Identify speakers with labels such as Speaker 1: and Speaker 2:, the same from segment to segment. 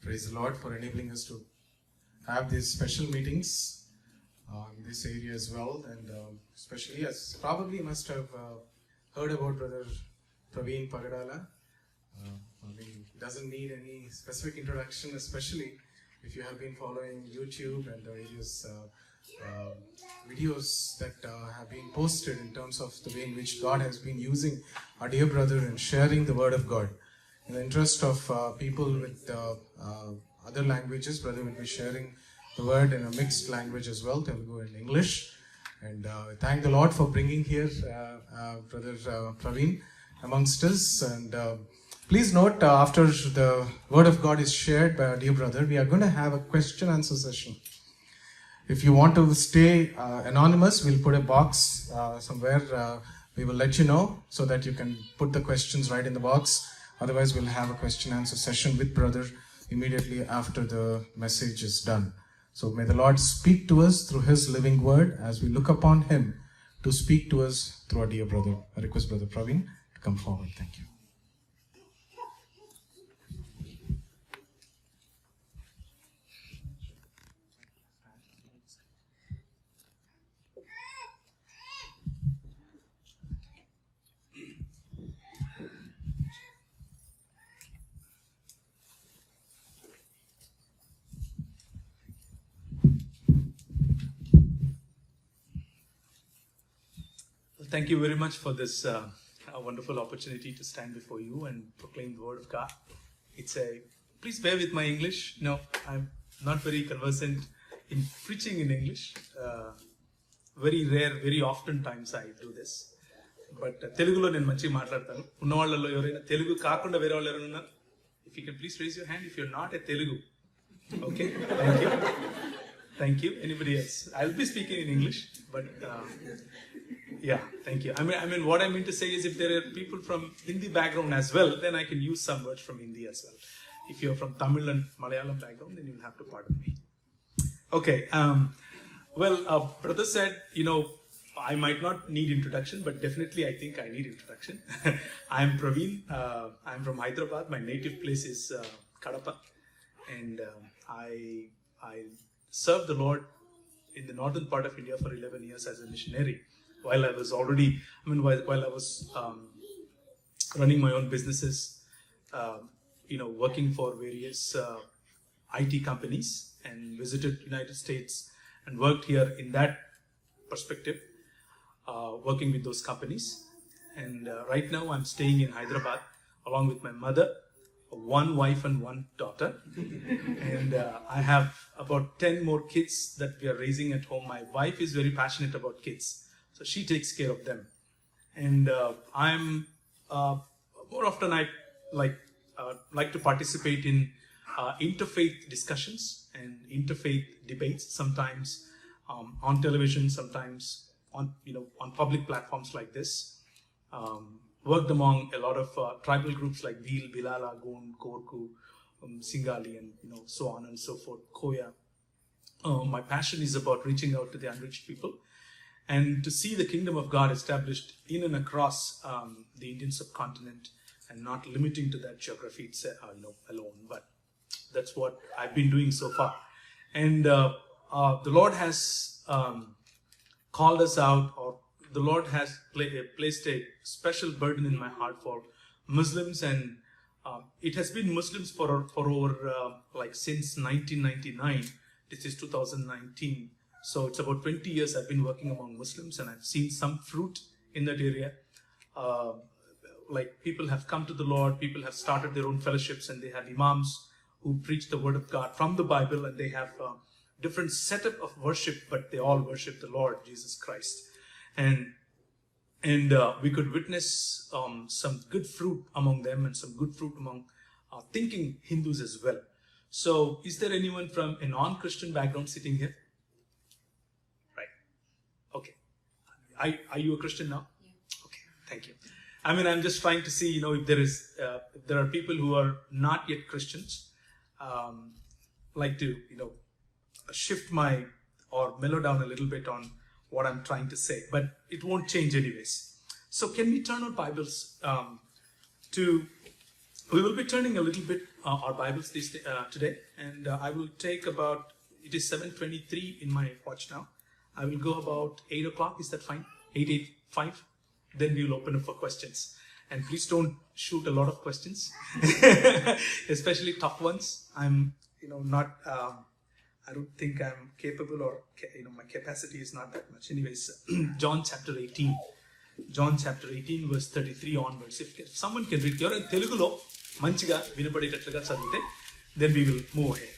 Speaker 1: Praise the Lord for enabling us to have these special meetings in this area as well. And especially, as probably must have heard about Brother Praveen Pagadala. Doesn't need any specific introduction, especially if you have been following YouTube and the various videos that have been posted in terms of the way in which God has been using our dear brother in sharing the Word of God. In the interest of people with other languages, brother will be sharing the Word in a mixed language as well, Telugu and English. And thank the Lord for bringing here Brother Praveen amongst us. And please note, after the Word of God is shared by our dear brother, we are going to have a question-answer session. If you want to stay anonymous, we'll put a box somewhere. We will let you know so that you can put the questions right in the box. Otherwise, we'll have a question-answer session with brother immediately after the message is done. So may the Lord speak to us through His living word as we look upon Him to speak to us through our dear brother. I request Brother Praveen to come forward. Thank you.
Speaker 2: Thank you very much for this wonderful opportunity to stand before you and proclaim the Word of God. Please bear with my English. No, I'm not very conversant in preaching in English. Very rare, very often times I do this. But Telugulo నేను మంచిగా మాట్లాడతాను. ఉన్నవాళ్ళలో ఎవరైనా తెలుగు కాకుండా వేరే వాళ్ళు ఎవరైనా ఉన్నారు? If you can please raise your hand if you're not a Telugu. Okay, thank you. Thank you. Anybody else? I'll be speaking in English, but yeah, thank you. I mean, what I mean to say is, if there are people from Hindi background as well, then I can use some words from Hindi as well. If you're from Tamil and Malayalam background, then you'll have to pardon me. Okay. Brother said, I might not need introduction, but definitely I think I need introduction. I'm Praveen. I'm from Hyderabad. My native place is Kadapa, and I served the Lord in the northern part of India for 11 years as a missionary. While I was running my own businesses, working for various IT companies, and visited United States and worked here in that perspective, working with those companies. And right now I'm staying in Hyderabad along with my mother, one wife and one daughter. And I have about 10 more kids that we are raising at home. My wife is very passionate about kids, so she takes care of them. And I'm more often I like to participate in interfaith discussions and interfaith debates. Sometimes on television, sometimes on public platforms like this. Worked among a lot of tribal groups like Veal, Bilala, Gond, Korku, Singali, and so on and so forth. Koya. My passion is about reaching out to the unreached people, and to see the kingdom of God established in and across the Indian subcontinent, and not limiting to that geography alone. But that's what I've been doing so far. And the Lord has called us out, or the Lord has placed a special burden in my heart for Muslims, and it has been Muslims for over since 1999. This is 2019. So it's about 20 years I've been working among Muslims, and I've seen some fruit in that area. People have come to the Lord, people have started their own fellowships, and they have imams who preach the Word of God from the Bible, and they have different setup of worship, but they all worship the Lord Jesus Christ. And we could witness some good fruit among them, and some good fruit among thinking Hindus as well. So is there anyone from a non-Christian background sitting here? Okay. Are you a Christian now? Yeah. Okay, thank you. I'm just trying to see, if there are people who are not yet Christians, like to, shift or mellow down a little bit on what I'm trying to say, but it won't change anyways. So can we turn our Bibles to We will be turning a little bit our Bibles today, and I will take about, it is 7:23 in my watch now. I will go about 8 o'clock. Is that fine? 8:05. Then we will open up for questions. And please don't shoot a lot of questions, especially tough ones. I'm, not. I don't think I'm capable, or my capacity is not that much. Anyways, John chapter 18. John chapter 18 verse 33 onwards. If someone can read your Telugulo మంచిగా వినపడేటట్లుగా చదివితే, then we will move ahead.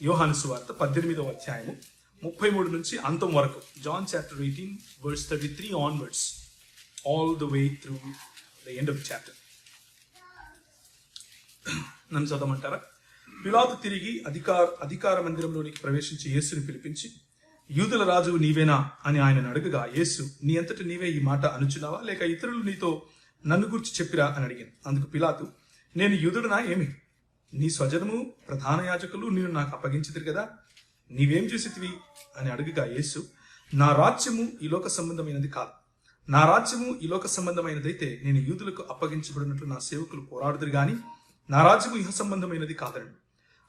Speaker 2: యోహాను సువార్త 18వ అధ్యాయము 33 నుంచి అంతం వరకు. John chapter 18 verse 33 onwards, all the way through the end of the chapter. నన్ను చదవమంటారా? పిలాతు తిరిగి అధికార మందిరంలోనికి ప్రవేశించి యేసుని పిలిపించి, యూదుల రాజు నీవేనా అని ఆయనను అడగగా, యేసు, నీ అంతట నీవే ఈ మాట అనుచున్నావా, లేక ఇతరులు నీతో నన్ను గురించి చెప్పిరా అని అడిగాను. అందుకు పిలాతు, నేను యూదుడనా ఏమి? నీ స్వజనము ప్రధాన యాజకులు నేను నాకు అప్పగించితిరి కదా, నీవేం చేసితివి అని అడగగా, యేసు, నా రాజ్యము ఈ లోక సంబంధమైనది కాదు. నా రాజ్యము ఈ లోక సంబంధమైనదైతే నేను యూదులకు అప్పగించబడినట్లు నా సేవకులు పోరాడుదురు గాని, నా రాజ్యము ఇహ సంబంధమైనది కాదనండి.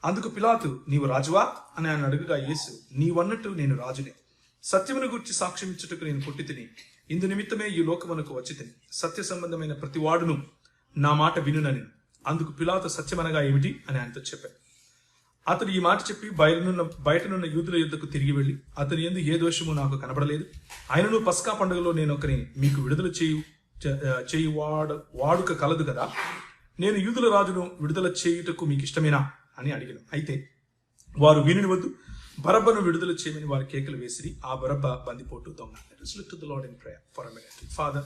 Speaker 2: అందుకు పిలాతు, నీవు రాజువా అని ఆయన అడుగుగా, యేసు, నీవన్నట్టు నేను రాజునే. సత్యమును గురించి సాక్ష్యం ఇచ్చుటకు నేను పుట్టి తిని, ఇందు నిమిత్తమే ఈ లోకమునకు వచ్చి తిని, సత్య సంబంధమైన ప్రతివాడును నా మాట వినునని. అందుకు పిలాతు, సత్యమనగా ఏమిటి అని ఆయనతో చెప్పాడు. అతడు ఈ మాట చెప్పి బయటనున్న యూదుల యుద్ధకు తిరిగి వెళ్లి, అతని యందు ఏ దోషము నాకు కనబడలేదు, ఆయనను పస్కా పండుగలో నేను ఒకరిని మీకు విడుదల చేయు వాడుక కలదు కదా, నేను యూదుల రాజును విడుదల చేయుటకు మీకు ఇష్టమేనా అని అడిగాను. అయితే వారు వీనిని వద్దు, బరబ్బను విడుదల చేయమని వారి కేకలు వేసిరి. ఆ బరబ్బ బందిపోటు దొంగ. Let us look to the Lord in prayer for a minute. Father,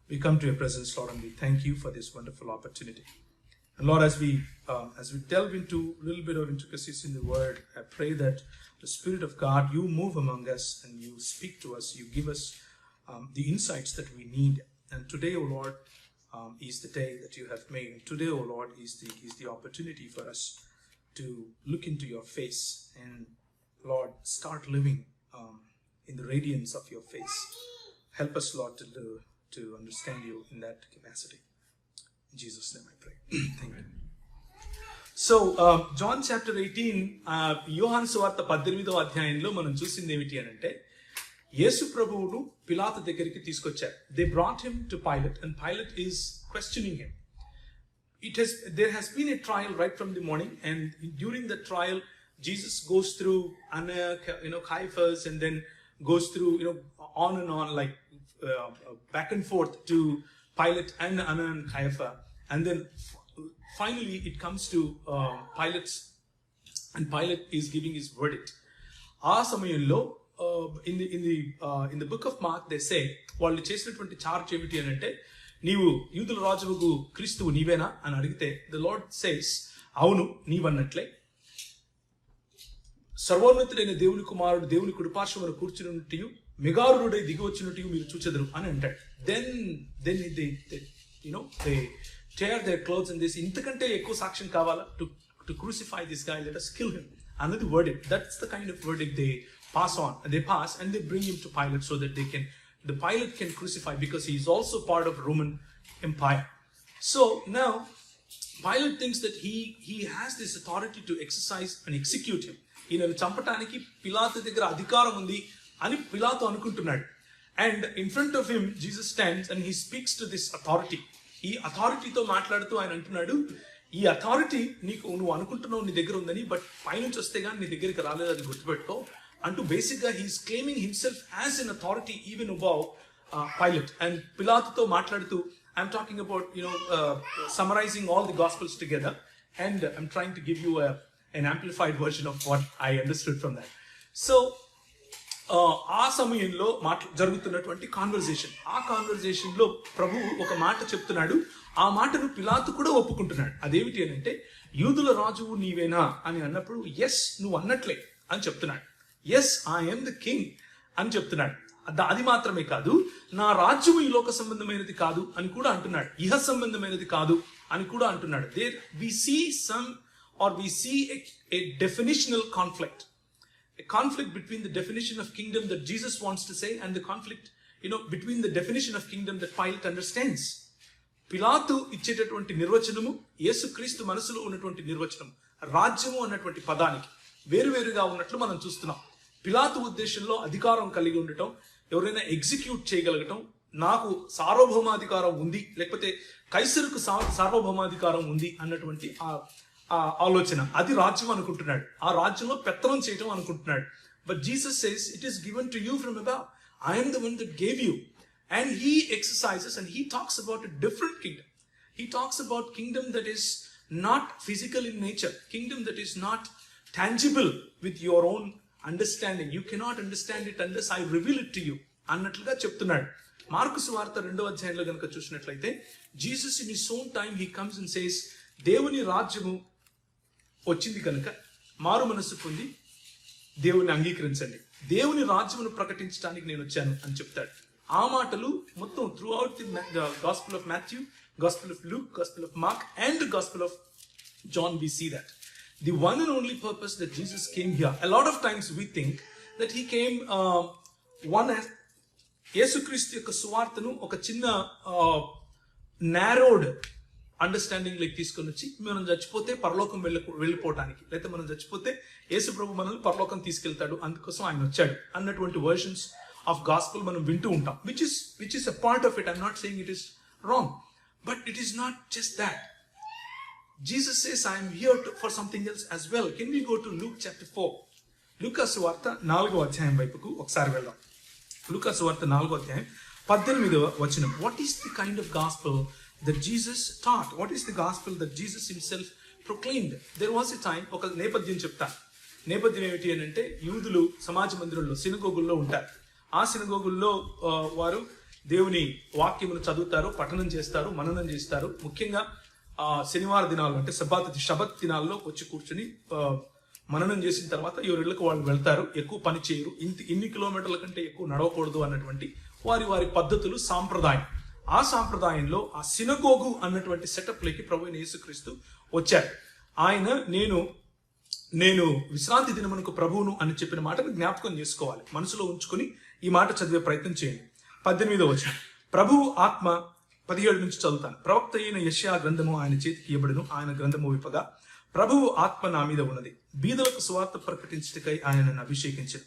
Speaker 2: we come to your presence, Lord, and we thank you for this wonderful opportunity. And Lord, as we delve into a little bit of intricacies in the word, I pray that the Spirit of God, you move among us and you speak to us, you give us the insights that we need. And today, O Lord, is the day that you have made. Today, O Lord, is the opportunity for us to look into your face and, Lord, start living in the radiance of your face. Help us, Lord, to understand you in that capacity. In Jesus' name I pray. Thank you. So, John chapter 18, యోహాను సువార్త 18వ అధ్యాయంలో మనం చూసింది ఏమిటి అని అంటే, యేసు ప్రభువును పిలాతు దగ్గరికి తీసుకొచ్చారు. They brought him to Pilate, and Pilate is questioning him. There has been a trial right from the morning, and during the trial, Jesus goes through Caiaphas, and then goes through on and on, like back and forth to Pilate and Anna and Caiaphas, and then finally it comes to Pilate, and Pilate is giving his verdict. ఆ సమయంలో in the book of Mark they say, వాళ్ళు చేసినటువంటి charge ఏమిటి అని అంటే, నీవు యూదుల రాజువు క్రీస్తువు నీవేనా అని అడిగితే, the Lord says, అవును నీవన్నట్లే, సర్వోన్నతుడైన దేవుని కుమారుడు దేవుని కుడిపార్శ్వమున కూర్చున్నట్టు మెగారుడై దిగి వచ్చినట్టు మీరు చూచెదరు అని అంటాడు. Then they tear their clothes and this, ఇంతకంటే ఎక్కువ సాక్ష్యం కావాలా to crucify this guy, let us kill him. Another verdict. That's the kind of verdict they pass on. They pass and they bring him to Pilate so that the Pilate can crucify, because he is also part of Roman Empire. So now Pilate thinks that he has this authority to exercise and execute him. ఈయనను చంపటానికి పిలాతు దగ్గర అధికారం ఉంది అని పిలాతు అనుకుంటున్నాడు. And in front of him Jesus stands and he speaks to this authority. ఈ అథారిటీతో మాట్లాడుతూ ఆయన అంటున్నాడు, ఈ అథారిటీ నువ్వు అనుకుంటున్నావు నీ దగ్గర ఉందని, బట్ పైనుంచి వస్తే కానీ నీ దగ్గరికి రాలేదు, అది గుర్తుపెట్టుకో అంటూ బేసిక్గా he's claiming himself as an authority even above Pilate. And పిలాతుతో మాట్లాడుతూ, I'm talking about summarizing all the gospels together, and I'm trying to give you an amplified version of what I understood from that. So ఆ సమయంలో జరుగుతున్నటువంటి conversation, ఆ conversation లో ప్రభు ఒక మాట చెప్తున్నాడు. ఆ మాటను పిలాతు కూడా ఒప్పుకుంటున్నాడు. అదేమిటి అని అంటే, యూదుల రాజువు నీవేనా అని అన్నప్పుడు, ఎస్ నువ్వు అన్నట్లే అని చెప్తున్నాడు. ఎస్ ఐఎమ్ ద కింగ్ అని చెప్తున్నాడు. అది మాత్రమే కాదు, నా రాజ్యము ఈ లోక సంబంధమైనది కాదు అని కూడా అంటున్నాడు. ఇహ సంబంధమైనది కాదు అని కూడా అంటున్నాడు. There we see a definitional conflict. A conflict between the definition of kingdom that Jesus wants to say and the conflict, between the definition of kingdom that Pilate understands. పిలాతు ఇచ్చేటటువంటి నిర్వచనము, యేసుక్రీస్తు మనసులో ఉన్నటువంటి నిర్వచనం, రాజ్యము అన్నటువంటి పదానికి వేరువేరుగా ఉన్నట్లు మనం చూస్తున్నాం. పిలాతు ఉద్దేశంలో అధికారం కలిగి ఉండటం, ఎవరైనా ఎగ్జిక్యూట్ చేయగలగటం, నాకు సార్వభౌమాధికారం ఉంది, లేకపోతే కైసరుకు సార్వభౌమాధికారం ఉంది అన్నటువంటి ఆ ఆలోచన, అది రాజ్యం అనుకుంటున్నాడు. ఆ రాజ్యంలో పెత్తనం చేయటం అనుకుంటున్నాడు. But Jesus says it is given to you from above. I am the one that gave you. And he exercises and he talks about a different kingdom. He talks about kingdom that is not physical in nature, kingdom that is not tangible with your own understanding. You cannot understand it unless I reveal it to you అన్నట్లుగా చెప్తున్నాడు. Mark సువార్త 2వ అధ్యాయంలో కనుక చూసినట్లయితే, Jesus in his own time he comes and says, దేవుని రాజ్యము వచ్చింది కనుక మారు మనస్సు పొంది దేవుని అంగీకరించండి, దేవుని రాజ్యమును ప్రకటించడానికి నేను వచ్చాను అని చెప్తాడు. ఆ మాటలు మొత్తం through out the gospel of Matthew, gospel of Luke, gospel of mark and gospel of John, we see that. The one and only purpose that Jesus came here. A lot of times we think that he came యేసుక్రీస్తు యొక్క సువార్తను ఒక చిన్న నారోడ్ understanding like తీసుకొని వచ్చి, మనం చచ్చిపోతే పరలోకం వెళ్ళిపోవటానికి, లేకపోతే మనం చచ్చిపోతే యేసు ప్రభు మనల్ని పరలోకం తీసుకెళ్తాడు, అందుకోసం ఆయన వచ్చాడు అన్నటువంటి వర్షన్స్ ఆఫ్ గాస్పెల్ మనం వింటూ ఉంటాం. Which is a part of it. I'm not saying it is wrong, but it is not just that. Jesus says, I am here for something else as well. Can we go to Luke chapter 4? లూకా సువార్త 4వ అధ్యాయం వైపుకు ఒకసారి వెళ్దాం. లూకా సువార్త 4వ అధ్యాయం 18వ వచనం. What is the kind of gospel that Jesus taught? What is the gospel that Jesus himself proclaimed? There was a time, ఒక నేపథ్యం చెప్తాను. నేపథ్యం ఏమిటి అని అంటే, యూదులు సమాజ మందిరంలో, సినగోగుల్లో ఉంటారు. ఆ సినగోగుల్లో వారు దేవుని వాక్యమును చదువుతారు, పఠనం చేస్తారు, మననం చేస్తారు. ముఖ్యంగా శనివార దినాలు అంటే శబత్ దినాల్లో వచ్చి కూర్చుని మననం చేసిన తర్వాత ఎవరిళ్ళకు వాళ్ళు వెళ్తారు. ఎక్కువ పని చేయరు, ఇన్ని కిలోమీటర్ల కంటే ఎక్కువ నడవకూడదు అన్నటువంటి వారి పద్ధతులు, సాంప్రదాయం. ఆ సాంప్రదాయంలో ఆ సినగోగు అన్నటువంటి సెటప్ లోకి ప్రభువైన యేసుక్రీస్తు వచ్చారు. ఆయన నేను విశ్రాంతి దినమునకు ప్రభువును అని చెప్పిన మాటను జ్ఞాపకం చేసుకోవాలి, మనసులో ఉంచుకొని ఈ మాట చదివే ప్రయత్నం చేయండి. 18వ వచనం. ప్రభువు ఆత్మ, 17 నుంచి చదువుతాను. ప్రవక్త అయిన యెషయా గ్రంథము ఆయన చేతికి ఇవ్వబడును. ఆయన గ్రంథము విప్పగా, ప్రభువు ఆత్మ నా మీద ఉన్నది, బీదలకు సువార్త ప్రకటించుటకై ఆయన నన్ను అభిషేకించను,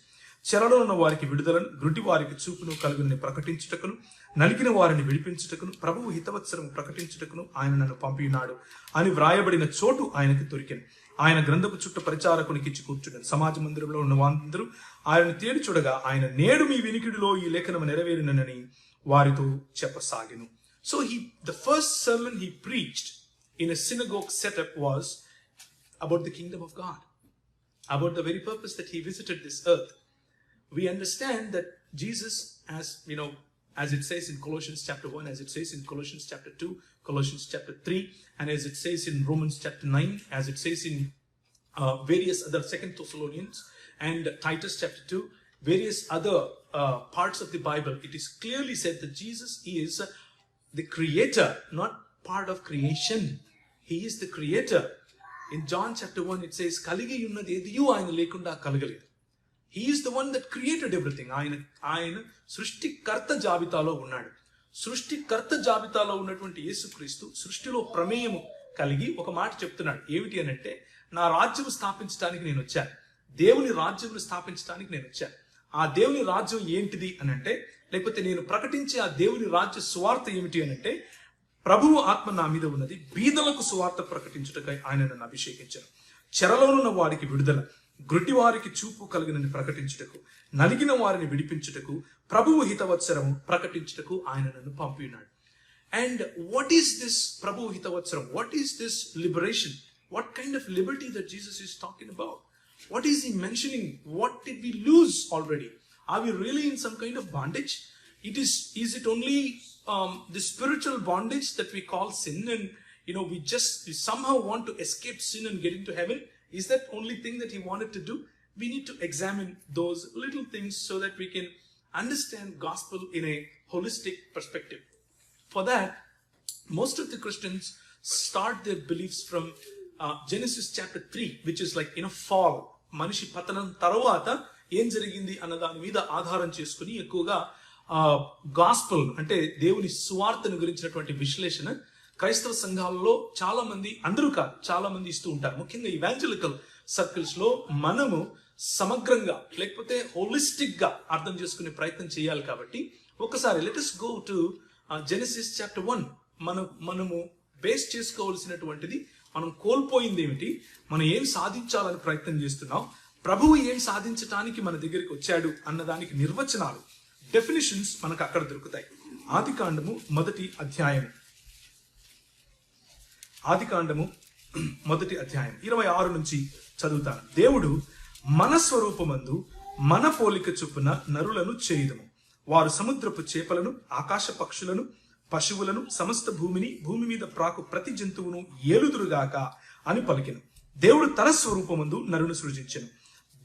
Speaker 2: చెరలో ఉన్న వారికి విడుదలను, గుడ్డి వారికి చూపును కలుగునని ప్రకటించుటకును, నలిగిన వారిని విడిపించుటకును, ప్రభువు హితవత్సరము ప్రకటించుటకును ఆయన నన్ను పంపినాడు అని వ్రాయబడిన చోటు ఆయనకు దొరికెను. ఆయన గ్రంథపు చుట్టూ పరిచారకునికి ఇచ్చి కూర్చున్నాడు. సమాజ మందిరంలో ఉన్న వారందరూ ఆయనను తేడి చూడగా, ఆయన నేడు మీ వినికిడిలో ఈ లేఖనము నెరవేరినని వారితో చెప్పసాగెను. So the first sermon he preached in a synagogue setup was about the kingdom of God, about the very purpose that he visited this earth. We understand that Jesus, as you know, as it says in Colossians chapter 1, as it says in Colossians chapter 2, Colossians chapter 3, and as it says in Romans chapter 9, as it says in various other 2 Thessalonians and Titus chapter 2, various other parts of the Bible, it is clearly said that Jesus is the creator, not part of creation. He is the creator. In John chapter 1 it says, kaligi unnadi ediyu ayana lekunda kalagaledu. He is the one that created everything. ఆయన సృష్టికర్త జాబితాలో ఉన్నాడు. సృష్టికర్త జాబితాలో ఉన్నటువంటి యేసుక్రీస్తు సృష్టిలో ప్రమేయము కలిగి ఒక మాట చెప్తున్నాడు. ఏమిటి అని అంటే, నా రాజ్యం స్థాపించడానికి నేను వచ్చాను, దేవుని రాజ్యం స్థాపించడానికి నేను వచ్చాను. ఆ దేవుని రాజ్యం ఏంటిది అని అంటే, లేకపోతే నేను ప్రకటించే ఆ దేవుని రాజ్య సువార్త ఏమిటి అని అంటే, ప్రభువు ఆత్మ నా మీద ఉన్నది, బీదలకు సువార్త ప్రకటించుటకై ఆయన నన్ను అభిషేకించారు, చెరలోనున్న వారికి విడుదల, గ్రుడ్డి వారికి చూపు కలిగినని ప్రకటించుటకు, నలిగిన వారిని విడిపించుటకు, ప్రభువు హితవత్సరము ప్రకటించుటకు ఆయన నన్ను పంపినాడు. అండ్ వాట్ ఈస్ దిస్ ప్రభువు హితవత్సరం? What is this liberation? What kind of liberty that Jesus is talking about? What is he mentioning? What did we lose already? Are we really in some kind of bondage? Is it only the spiritual bondage that we call sin, and we somehow want to escape sin and get into heaven? Is that only thing that he wanted to do? We need to examine those little things so that we can understand gospel in a holistic perspective. For that, most of the Christians start their beliefs from Genesis chapter 3, which is like fall. మనిషి పతనం తర్వాత ఏం జరిగింది అన్న దాని మీద ఆధారం చేసుకుని ఎక్కువగా గాస్పల్ అంటే దేవుని సువార్తను గురించినటువంటి విశ్లేషణ క్రైస్తవ సంఘాలలో చాలా మంది, అందరూ కాదు, చాలా మంది ఇస్తూ ఉంటారు. ముఖ్యంగా ఇవాంజలికల్ సర్కిల్స్ లో మనము సమగ్రంగా లేకపోతే హోలిస్టిక్ గా అర్థం చేసుకునే ప్రయత్నం చేయాలి. కాబట్టి ఒకసారి let us go to Genesis chapter 1. మనము బేస్ చేసుకోవాల్సినటువంటిది, మనం కోల్పోయింది ఏమిటి, మనం ఏం సాధించాలని ప్రయత్నం చేస్తున్నాం, ప్రభువు ఏం సాధించటానికి మన దగ్గరికి వచ్చాడు అన్నదానికి నిర్వచనాలు, డెఫినిషన్స్ మనకు అక్కడ దొరుకుతాయి. ఆదికాండము మొదటి అధ్యాయం 26 నుంచి చదువుతాను. దేవుడు మన స్వరూపమందు మన పోలిక చొప్పున నరులను చేయుదము. వారు సముద్రపు చేపలను, ఆకాశ పక్షులను, పశువులను, సమస్త భూమి మీద ప్రాకు ప్రతి జంతువును ఏలుదురుగాక అని పలికెను. దేవుడు తన స్వరూపమందు నరుని సృజించెను.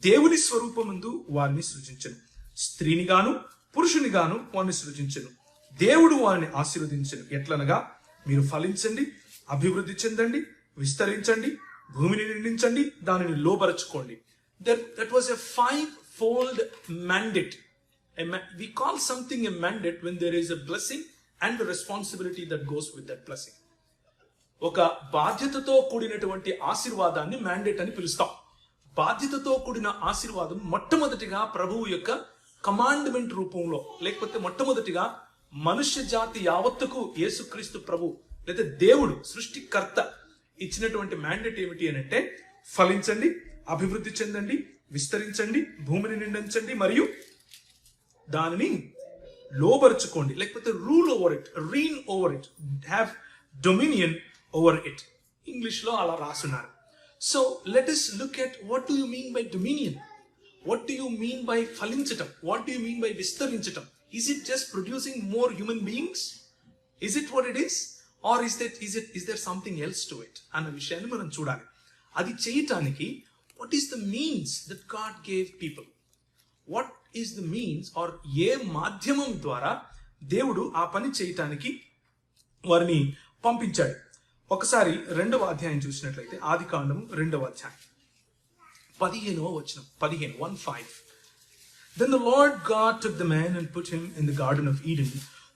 Speaker 2: దేవుని స్వరూపమందు వారిని సృజించెను. స్త్రీనిగాను పురుషునిగాను వారిని సృజించెను. దేవుడు వారిని ఆశీర్వదించెను. ఎట్లనగా, మీరు ఫలించండి, అభివృద్ధి చెందండి, విస్తరించండి, భూమిని నిండించండి, దానిని లోబరచుకోండి. That was a five-fold mandate. We call something a mandate when there is a blessing and the responsibility that goes with that blessing. ఒక బాధ్యతతో కూడినటువంటి ఆశీర్వాదాన్ని మ్యాండేట్ అని పిలుస్తాం. బాధ్యతతో కూడిన ఆశీర్వాదం మొట్టమొదటిగా ప్రభువు యొక్క కమాండ్మెంట్ రూపంలో, లేకపోతే మొట్టమొదటిగా మనుష్య జాతి యావత్తుకు యేసుక్రీస్తు ప్రభు లేదా దేవుడు సృష్టికర్త ఇచ్చినటువంటి మ్యాండేట్ ఏమిటి అని అంటే, ఫలించండి, అభివృద్ధి చెందండి, విస్తరించండి, భూమిని నిండించండి, మరియు దానిని లోబరుచుకోండి, లేకపోతే rule over it, reign over it, have dominion over it. English లో అలా రాస్తున్నారు. So let us look at what do you mean by dominion? What do you mean by ఫలించటం? What do you mean by విస్తరించటం? Is it just producing more human beings? Is it what it is? Or is there something else to it? అన్న విషయాన్ని మనం చూడాలి. అది చేయటానికి what is the means that God gave people? What is the means, or ఏ మాధ్యమం ద్వారా దేవుడు ఆ పని చేయటానికి వారిని పంపించాడు? ఒకసారి 2వ అధ్యాయం చూసినట్లయితే, ఆదికాండము 2వ అధ్యాయం 15వ వచనం, 1:5. Then the Lord God took the man and put him in the Garden of Eden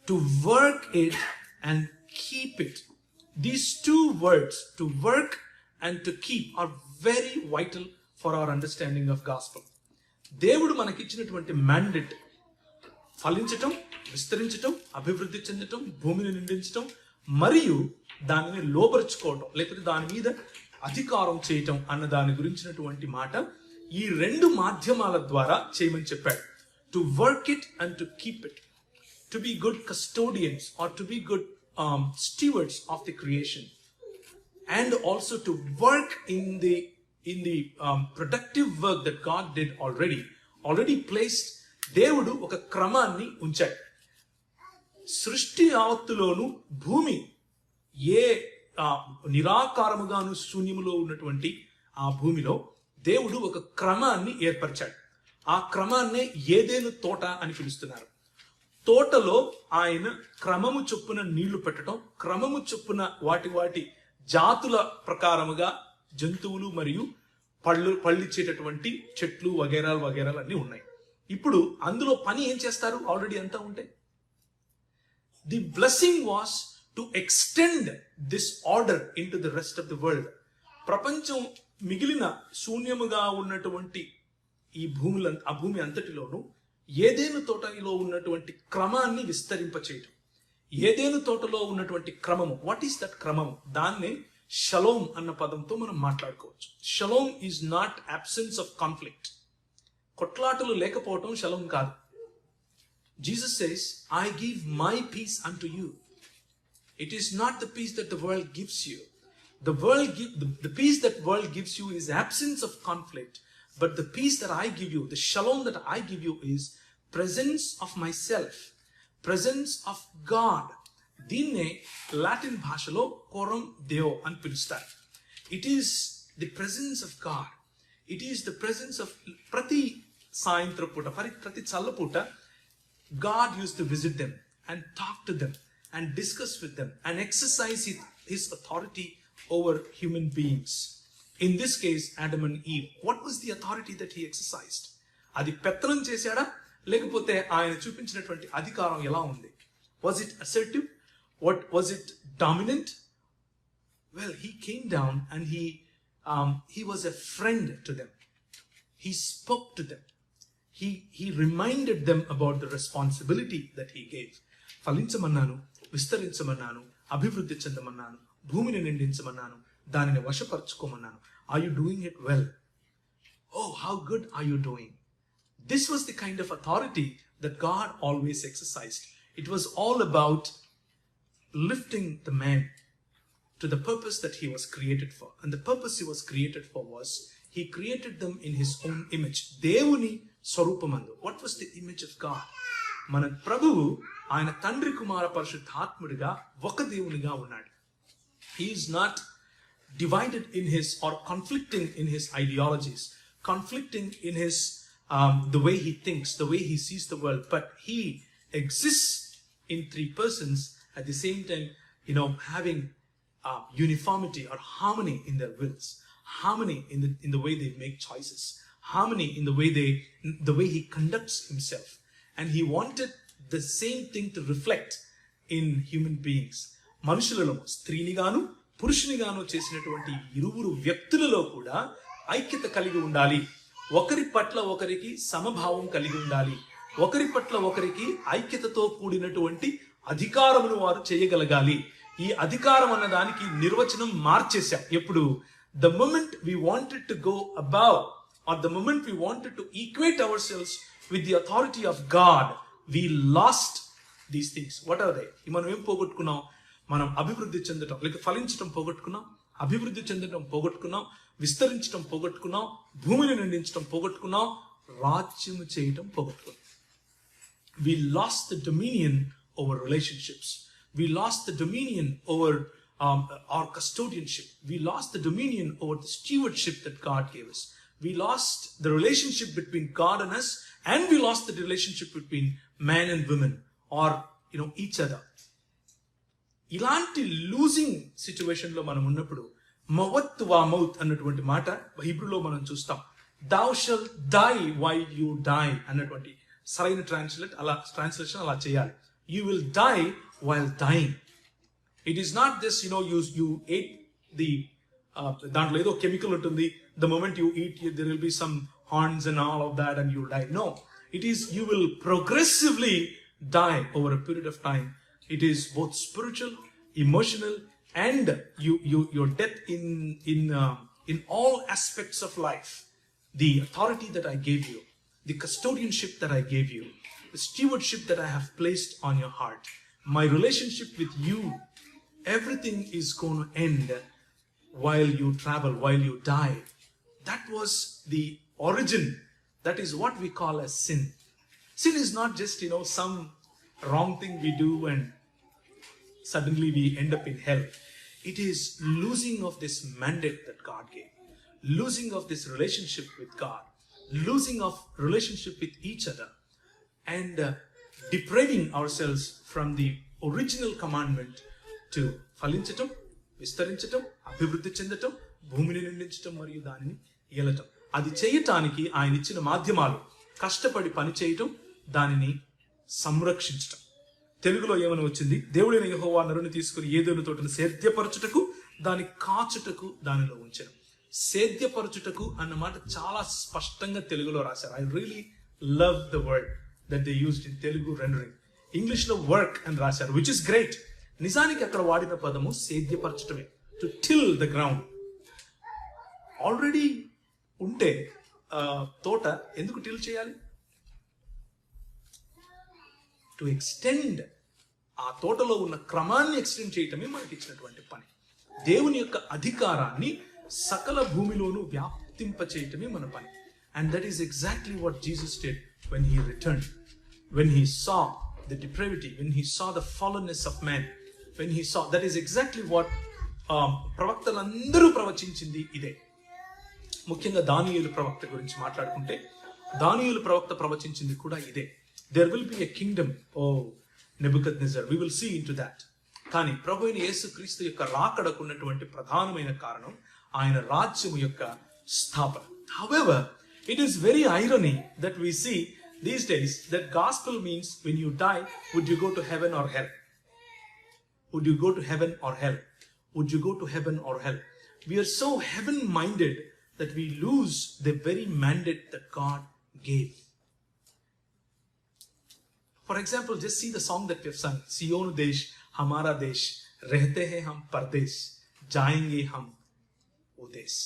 Speaker 2: to work it and keep it. These two words, to work and to keep, are very vital for our understanding of gospel. దేవుడు మనకిచ్చినటువంటి mandate ఫలించటం, విస్తరించటం, అభివృద్ధి చెందటం, భూమిని నిండించటం, మరియు దానిని లోబరుచుకోవటం, లేకపోతే దాని మీద అధికారం చేయటం అన్న దాని గురించినటువంటి మాట ఈ 2 మాధ్యమాల ద్వారా చేయమని చెప్పాడు. To work it and to keep it, to be good custodians or to be good stewards of the creation, and also to work in the productive work that God did already placed. దేవుడు ఒక క్రమాన్ని ఉంచాడు. సృష్టి యావత్తులోను భూమి ఏ నిరాకారముగాను శూన్యములో ఉన్నటువంటి ఆ భూమిలో దేవుడు ఒక క్రమాన్ని ఏర్పరిచాడు. ఆ క్రమాన్నే ఏదేను తోట అని పిలుస్తున్నారు. తోటలో ఆయన క్రమము చొప్పున నీళ్లు పెట్టడం, క్రమము చొప్పున వాటి జాతుల ప్రకారముగా జంతువులు మరియు పళ్ళిచ్చేటటువంటి చెట్లు వగేరాలు అన్ని ఉన్నాయి. ఇప్పుడు అందులో పని ఏం చేస్తారు? ఆల్రెడీ అంతా ఉంటే the blessing was to extend this order in to the rest of the world. ప్రపంచం మిగిలిన శూన్యముగా ఉన్నటువంటి ఈ భూమి అంతటిలోనూ ఏదేను తోటలో ఉన్నటువంటి క్రమాన్ని విస్తరింపచేయటం. ఏదేను తోటలో ఉన్నటువంటి క్రమము, వాట్ ఈస్ దట్ క్రమము? దాన్నే షలోమ్ అన్న పదంతో మనం మాట్లాడుకోవచ్చు. Shalom is not absence of conflict. కొట్లాటలు లేకపోవటం షలోమ్ కాదు. Jesus says, I give my peace unto you. It is not the peace that the world gives you. The peace that world gives you is absence of conflict. But the peace that I give you, the shalom that I give you, is presence of myself, presence of God. దీన్నే Latin భాషలో quorum దేవో అని పిలుస్తారు. It is the presence of God. It is the presence of ప్రతి సాయంత్రం పూట, ప్రతి చల్లపూట God used to visit them and talk to them and discuss with them and exercise his authority over human beings. In this case, Adam and Eve. What was the authority that he exercised? అది పెత్తనం చేశాడా, లేకపోతే ఆయన చూపించినటువంటి అధికారం ఎలా ఉంది? Was it assertive? Was it dominant? Well, he came down and he was a friend to them. He spoke to them. He reminded them about the responsibility that he gave. ఫలించమన్నాను, విస్తరించమన్నాను, అభివృద్ధి చెందమన్నాను, భూమిని నిండించమన్నాను, దానిని వశపరచుకోమన్నాను. Are you doing it well? Oh, how good are you doing? This was the kind of authority that God always exercised. It was all about lifting the man to the purpose that he was created for. And the purpose he was created for was, he created them in his own image. దేవుని స్వరూపమందు. What was the image of God? మన ప్రభువు ఆయన తండ్రి కుమార పరిశుద్ధాత్ముడిగా ఒక దేవునిగా ఉన్నాడు. He is not divided in his or conflicting in his ideologies, conflicting in his the way he thinks, the way he sees the world, but he exists in three persons at the same time, having uniformity or harmony in their wills, harmony in the way they make choices, harmony in the way he conducts himself. And he wanted the same thing to reflect in human beings. మనుషులలో స్త్రీనిగాను పురుషునిగాను చేసినటువంటి ఇరువురు వ్యక్తులలో కూడా ఐక్యత కలిగి ఉండాలి. ఒకరి పట్ల ఒకరికి సమభావం కలిగి ఉండాలి. ఒకరి పట్ల ఒకరికి ఐక్యతతో కూడినటువంటి అధికారమును వారు చేయగలగాలి. ఈ అధికారం అన్న దానికి నిర్వచనం మార్చేశాం. ఎప్పుడు the moment we wanted to go above, or the moment we wanted to equate ourselves with the authority of God, we lost these things. What are they? మనం ఏం పోగొట్టుకున్నాం? మనం అభివృద్ధి చెందటం లేక ఫలించటం పోగొట్టుకున్నాం, అభివృద్ధి చెందటం పోగొట్టుకున్నాం, విస్తరించటం పోగొట్టుకున్నాం, భూమిని నిండించటం పోగొట్టుకున్నాం, రాజ్యము చేయటం పోగొట్టుకున్నాం. We lost the dominion over relationships. We lost the dominion over our custodianship. We lost the dominion over the stewardship that God gave us. We lost the relationship between God and us, and we lost the relationship between man and women, or each other. ఇలాంటి losing situation లో మనం ఉన్నప్పుడు మవత్ వా mouth అన్నటువంటి మాట హీబ్రూలో మనం చూస్తాం. thou shall die while you die అన్నటువంటి సరైన ట్రాన్స్లేషన్ అలా చేయాలి. you will die while dying. It is not this, you ate the దాంట్లో ఏదో కెమికల్ ఉంటుంది, the moment you eat there will be some horns and all of that and you die. No, it is you will progressively die over a period of time. It is both spiritual, emotional, and your death in all aspects of life. The authority that I gave you, the custodianship that I gave you, the stewardship that I have placed on your heart, my relationship with you, everything is going to end while you travel, while you die. That was the origin. That is what we call as sin. Sin is not just some wrong thing we do and suddenly we end up in hell. It is losing of this mandate that God gave, losing of this relationship with God, losing of relationship with each other, and depriving ourselves from the original commandment to ఫలించటం, విస్తరించటం, అభివృద్ధి చెందటం, భూమిని నిండించటం మరియు దానిని ఏలటం. అది చేయటానికి ఆయన ఇచ్చిన మాధ్యమాలు కష్టపడి పని చేయటం, దానిని సంరక్షించటం. తెలుగులో ఏమని వచ్చింది? దేవుడైన యెహోవా నరుని తీసుకుని ఏదోను తోటను సేద్యపరచుటకు దాని కాచుటకు దానిలో ఉంచెను. సేద్యపరచుటకు అన్న మాట చాలా స్పష్టంగా తెలుగులో రాశారు. I really love the word that they used in Telugu rendering. English లో వర్క్ అని రాశారు, విచ్ ఇస్ గ్రేట్. నిజానికి అక్కడ వాడిన పదము సేద్యపరచటమే, to till the ground. Already ఉంటే తోట ఎందుకు టిల్ చేయాలి? టు ఎక్స్టెండ్, ఆ తోటలో ఉన్న క్రమాన్ని ఎక్స్టెండ్ చేయటమే మనకి ఇచ్చినటువంటి పని. దేవుని యొక్క అధికారాన్ని సకల భూమిలోనూ వ్యాప్తింపచేయటమే మన పని. And that is exactly what Jesus did when he returned, when he saw the depravity, when he saw the fallenness of man, when he saw, that is exactly what ప్రవక్తలందరూ ప్రవచించింది ఇదే. ముఖ్యంగా దానియేలు ప్రవక్త గురించి మాట్లాడుకుంటే, దానియేలు ప్రవక్త ప్రవచించింది కూడా ఇదే. there will be a kingdom, oh Nebuchadnezzar, we will see into that. కానీ ప్రభు అయిన యేసుక్రీస్తు యొక్క రాకడకు ఉన్నటువంటి ప్రధానమైన కారణం ఆయన రాజ్యము యొక్క స్థాపన. However, it is very irony that we see these days that gospel means when you die, would you go to heaven or hell? Would you go to heaven or hell? would you go to heaven or hell? We are so heaven-minded that we lose the very mandate that God gave. For example, just see the song that we have sung. Sion Desh, Hamara Desh, Rehte Hai Hum Pardesh, Jayenge Hum Udesh.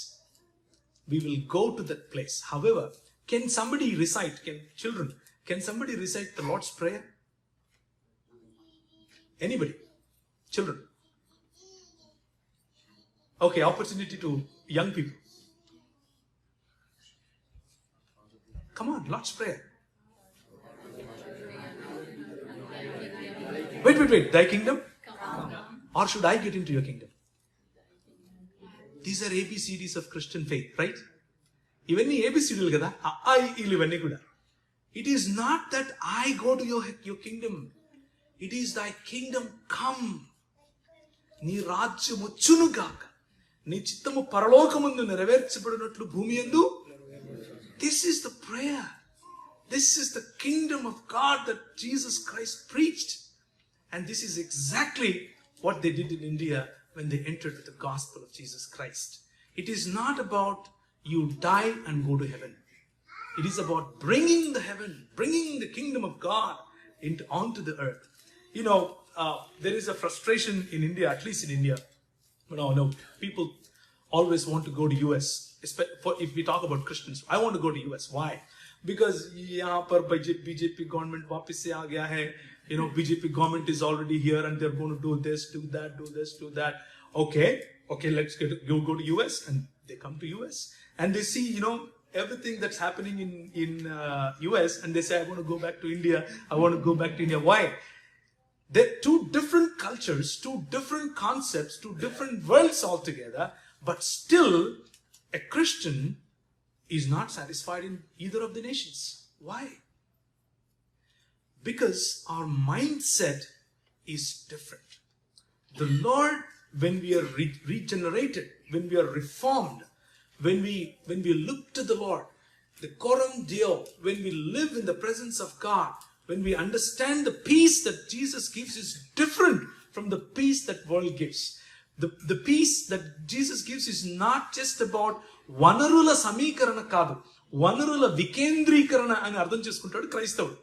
Speaker 2: We will go to that place. However, can somebody recite, can somebody recite the Lord's Prayer? Anybody? Children? Okay, opportunity to young people. Come on, Lord's Prayer. Wait. Thy kingdom? Or should I get into your kingdom? These are ABCDs of Christian faith, right? ఇవన్నీ ABCDలు కదా, ఇవన్నీ కూడా. It is not that I go to your kingdom. It is thy kingdom come. నీ రాజ్యం వచ్చును గాక, నీ చిత్తము పరలోకమందు నెరవేర్చబడినట్లు భూమి యందు. This is the prayer. This is the kingdom of God that Jesus Christ preached. And this is exactly what they did in India when they entered with the gospel of Jesus Christ. It is not about you die and go to heaven. It is about bringing the heaven, bringing the kingdom of God onto the earth. You know, there is a frustration in India, at least in India. No, people always want to go to US. If we talk about Christians, I want to go to US. Why? Because यहाँ पर BJP government वापस से आ गया है. You know, BJP government is already here and they're going to do this, do that, do this, do that. Okay, let's go to US, and they come to US and they see, you know, everything that's happening in US, and they say, I want to go back to India. I want to go back to India. Why? They're two different cultures, two different concepts, two different worlds altogether, but still a Christian is not satisfied in either of the nations. Why? Because our mindset is different. The Lord, when we are regenerated, when we are reformed, when we look to the Lord, the coram Deo, when we live in the presence of God, when we understand the peace that Jesus gives is different from the peace that world gives. The peace that Jesus gives is not just about వనరుల సమీకరణ కాదు, వనరుల వికేంద్రీకరణ అని అర్థం చేసుకుంటాడు క్రైస్తవుడు.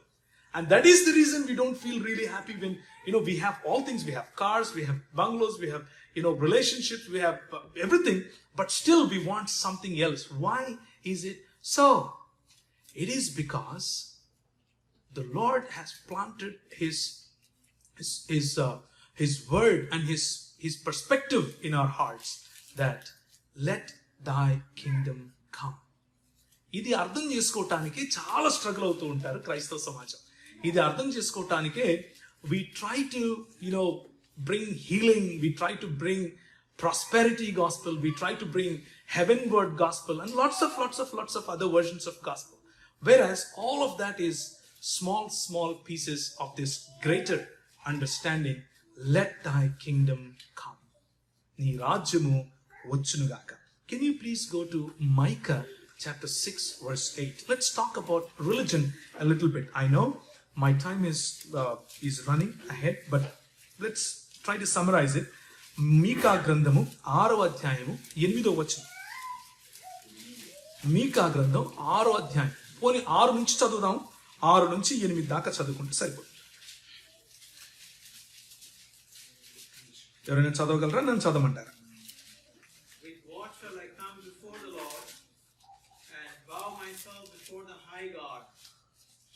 Speaker 2: And that is the reason we don't feel really happy when, you know, we have all things. We have cars, we have bungalows, we have, you know, relationships, we have everything, but still we want something else. Why is it so? It is because the Lord has planted his word and his perspective in our hearts that let thy kingdom come. ఇది అర్థం చేసుకోవటానికి చాలా struggle అవుతూ ఉంటారు క్రైస్తవ సమాజం. ఇది అర్థం చేసుకోవటానికే we try to, you know, bring healing, we try to bring prosperity gospel, we try to bring heavenward gospel and lots of other versions of gospel. Whereas all of that is small pieces of this greater understanding. Let thy kingdom come. నీ రాజ్యము వచ్చునుగాక. Can you please go to Micah chapter 6 verse 8. Let's talk about religion a little bit. I know my time is running ahead, but let's try to summarize it. మీకా గ్రంథము 6వ అధ్యాయము 8వ వచనం. మీకా గ్రంథం 6వ అధ్యాయం. పోనీ 6 నుంచి చదువుదాం. 6 నుంచి 8 దాకా చదువుకుంటే సరిపోతుంది. ఎవరైనా చదవగలరా? నన్ను చదవమంటారా?
Speaker 3: With what shall I come before the Lord and bow myself before the high God?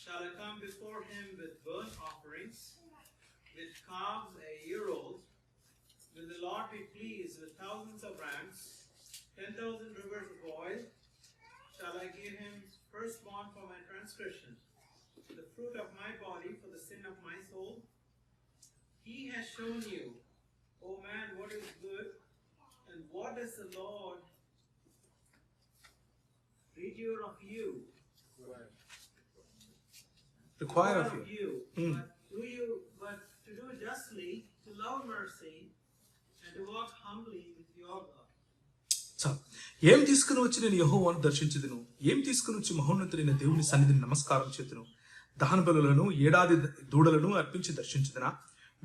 Speaker 3: Shall I come before him with burnt offerings, with calves a year old? Will the Lord be pleased with thousands of rams, 10,000 rivers of oil? Shall I give him firstborn for my transgression, the fruit of my body for the sin of my soul? He has shown you, O man, what is good, and what does the Lord require of you?
Speaker 2: Require of you.
Speaker 3: But to do justly, to love mercy, and to walk humbly with your God.
Speaker 2: ఏం తీసుకుని వచ్చి నేను యెహోవాను దర్శించుదును, ఏం తీసుకుని వచ్చి మహోన్నతుడైన దేవుని సన్నిధిని నమస్కారం చేతును, దహన బలులను 7 దూడలను అర్పించి దర్శించుదునా,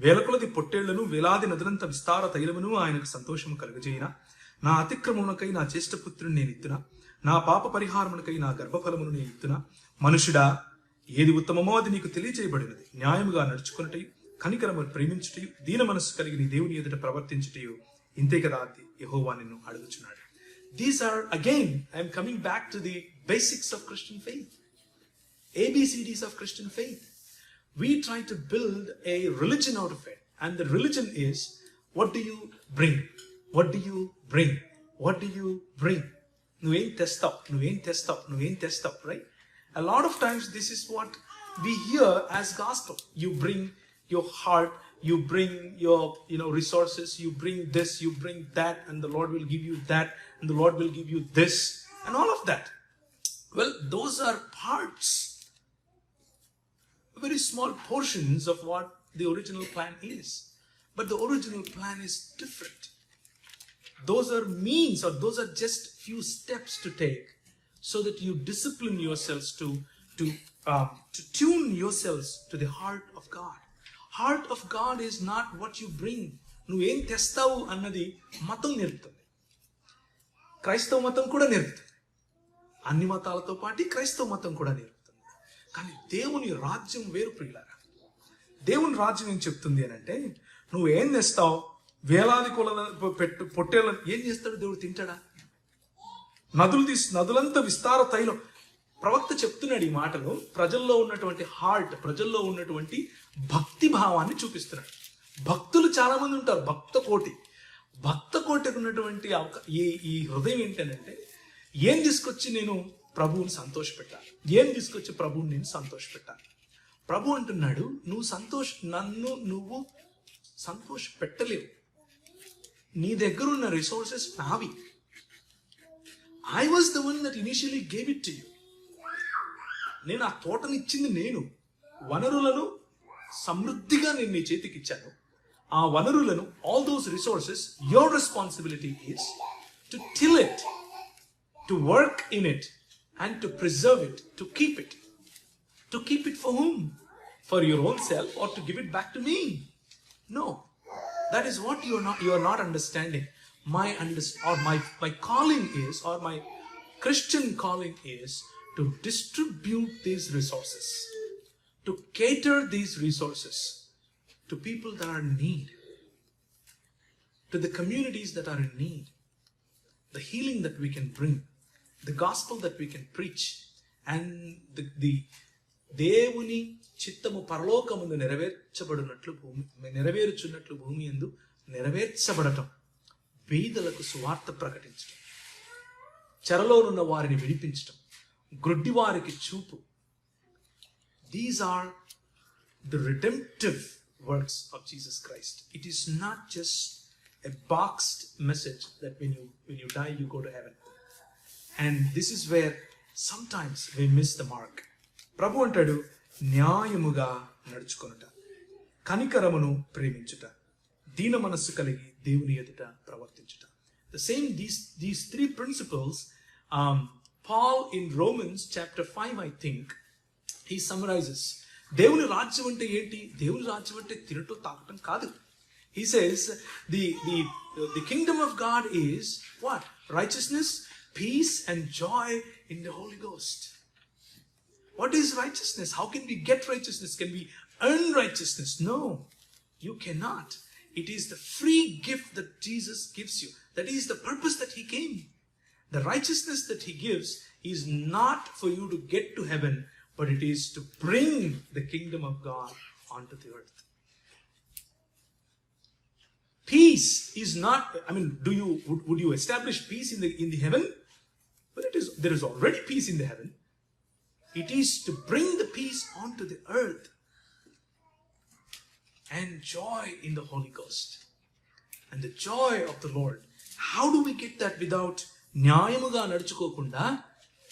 Speaker 2: వేలకొలది పొట్టేళ్లను వేలాది నదులంత విస్తార తైలమును ఆయనకు సంతోషము కలుగజేయిన. నా అతిక్రమమునకై నా జ్యేష్ఠపుత్రుని నేను ఇత్తున, నా పాప పరిహారమునకై నా గర్భఫలమును నేను ఇత్తున. మనుషుడా, ఏది ఉత్తమమో అది నీకు తెలియజేయబడినది. న్యాయముగా నడుచుకున్నటయు, కనికరము ప్రేమించుటయు, దీన మనస్సు కలిగి నీ దేవుని ఎదుట ప్రవర్తించుటయు ఇంతే కదా యెహోవా నిన్ను అడుగుచున్నాడు. These are, again, I am coming back to the basics of Christian faith. ABCDs of Christian faith. We try to build a religion out of it. And the religion is, what do you bring? What do you bring? What do you bring? నువ్వేం తెస్తావు, right? A lot of times this is what we hear as gospel. You bring your heart, you bring your resources, you bring this, you bring that, and the Lord will give you that, and the Lord will give you this, and all of that. Well, those are parts, very small portions of what the original plan is. But the original plan is different. Those are means, or those are just few steps to take so that you discipline yourselves to tune yourselves to the heart of God. Heart of God is not what you bring. నువ్వేం తెస్తావు అన్నది మతం నేర్పుతుంది. క్రైస్తవ మతం కూడా నేర్పుతుంది. అన్ని మతాలతో పాటు క్రైస్తవ మతం కూడా నేర్పుతుంది. కానీ దేవుని రాజ్యం వేరు ప్రియులారా. దేవుని రాజ్యం ఏం చెప్తుంది అని అంటే, నువ్వేం తెస్తావు, వేలాది పొట్టేళ్ళను ఏం చేస్తాడు దేవుడు? తింటాడా? నదులంతా విస్తార తైలం. ప్రవక్త చెప్తున్నాడు ఈ మాటలు. ప్రజల్లో ఉన్నటువంటి హార్ట్, ప్రజల్లో ఉన్నటువంటి భక్తి భావాన్ని చూపిస్తున్నాడు. భక్తులు చాలా మంది ఉంటారు, భక్త కోటికి ఉన్నటువంటి ఈ హృదయం ఏంటంటే, ఏం తీసుకొచ్చి నేను ప్రభువుని సంతోషపెట్టాలి, ఏం తీసుకొచ్చి ప్రభువుని నేను సంతోషపెట్టాలి. ప్రభు అంటున్నాడు, నన్ను నువ్వు సంతోష పెట్టలేవు. నీ దగ్గర ఉన్న రిసోర్సెస్ నావి. I was the one that initially gave it to you. నేను ఆ తోటనిచ్చింది నేను. వనరులను సమృద్ధిగా నేను నీ చేతికి ఇచ్చాను. ఆ వనరులను, all those resources, your responsibility is to till it, to work in it, and to preserve it, to keep it. To keep it for whom? For your own self, or to give it back to me? No. That is what you are not understanding. My calling is, or my Christian calling is, to distribute these resources, to cater these resources to people that are in need, to the communities that are in need, the healing that we can bring, the gospel that we can preach, and the దేవుని చిత్తము పరలోకముందు నెరవేరుచున్నట్లు భూమి యందు నెరవేర్చబడటం, బీదలకు సువార్త ప్రకటించడం, చెరలోనున్న వారిని విడిపించడం, గ్రుడ్డి వారికి చూపు. These are the redemptive works of Jesus Christ. It is not just a boxed message that when you die you go to heaven. And this is where sometimes we miss the mark. ప్రభు అంటాడు, న్యాయముగా నడుచుకొనుట, కనికరమును ప్రేమించుట, దీన మనస్సు కలిగి దేవుని ఎదుట ప్రవర్తించుట. The same, these three principles, Paul in Romans chapter 5, I think, he summarizes. దేవుని రాజ్యం అంటే ఏంటి? దేవుని రాజ్యం అంటే తినటం తాగటం కాదు. He says the kingdom of God is what? Righteousness, peace, and joy in the Holy Ghost. What is righteousness? How can we get righteousness? Can we earn righteousness? No, you cannot. It is the free gift that Jesus gives you. That is the purpose that he came. The righteousness that he gives is not for you to get to heaven, but it is to bring the kingdom of God onto the earth. Peace is not, would you establish peace in the heaven? Well, there is already peace in the heaven. It is to bring the peace onto the earth and joy in the Holy Ghost and the joy of the Lord. How do we get that without న్యాయముగా నడుచుకోకుండా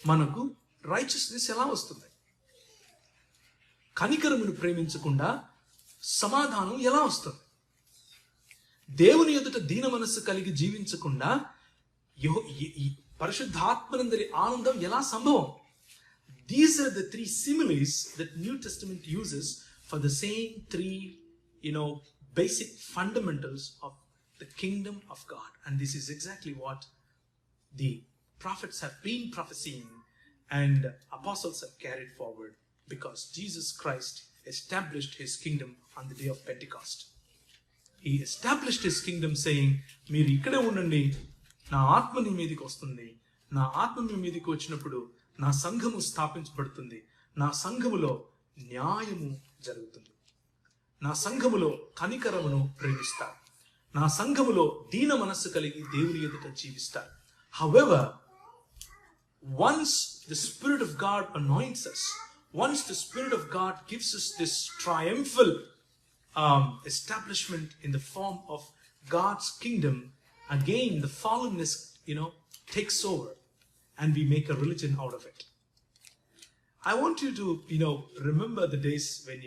Speaker 2: మనకు righteousness ఎలా వస్తుంది? కనికరమును ప్రేమించకుండా సమాధానం ఎలా వస్తుంది? దేవుని ఎదుట దీన మనస్సు కలిగి జీవించకుండా పరిశుద్ధాత్మనందరి ఆనందం ఎలా సంభవం? These are the three similes that New Testament uses for the same three, basic fundamentals of the kingdom of God. And this is exactly what the prophets have been prophesying and apostles have carried forward, because Jesus Christ established his kingdom on the day of Pentecost. He established his kingdom saying, మీరు ఇక్కడే ఉండండి, నా ఆత్మ నీ మీదకి వస్తుంది, నా ఆత్మ మీ మీదకి వచ్చినప్పుడు నా సంఘము స్థాపించబడుతుంది, నా సంఘములో న్యాయము జరుగుతుంది, నా సంఘములో కనికరమును ప్రేమిస్తారు, నా సంఘములో దీన మనస్సు కలిగి దేవుని ఎదుట జీవిస్తారు. However, once the Spirit of God anoints us, once the Spirit of God gives us this triumphal establishment in the form of God's kingdom, again the fallenness, takes over and we make a religion out of it. I want you to, remember the days when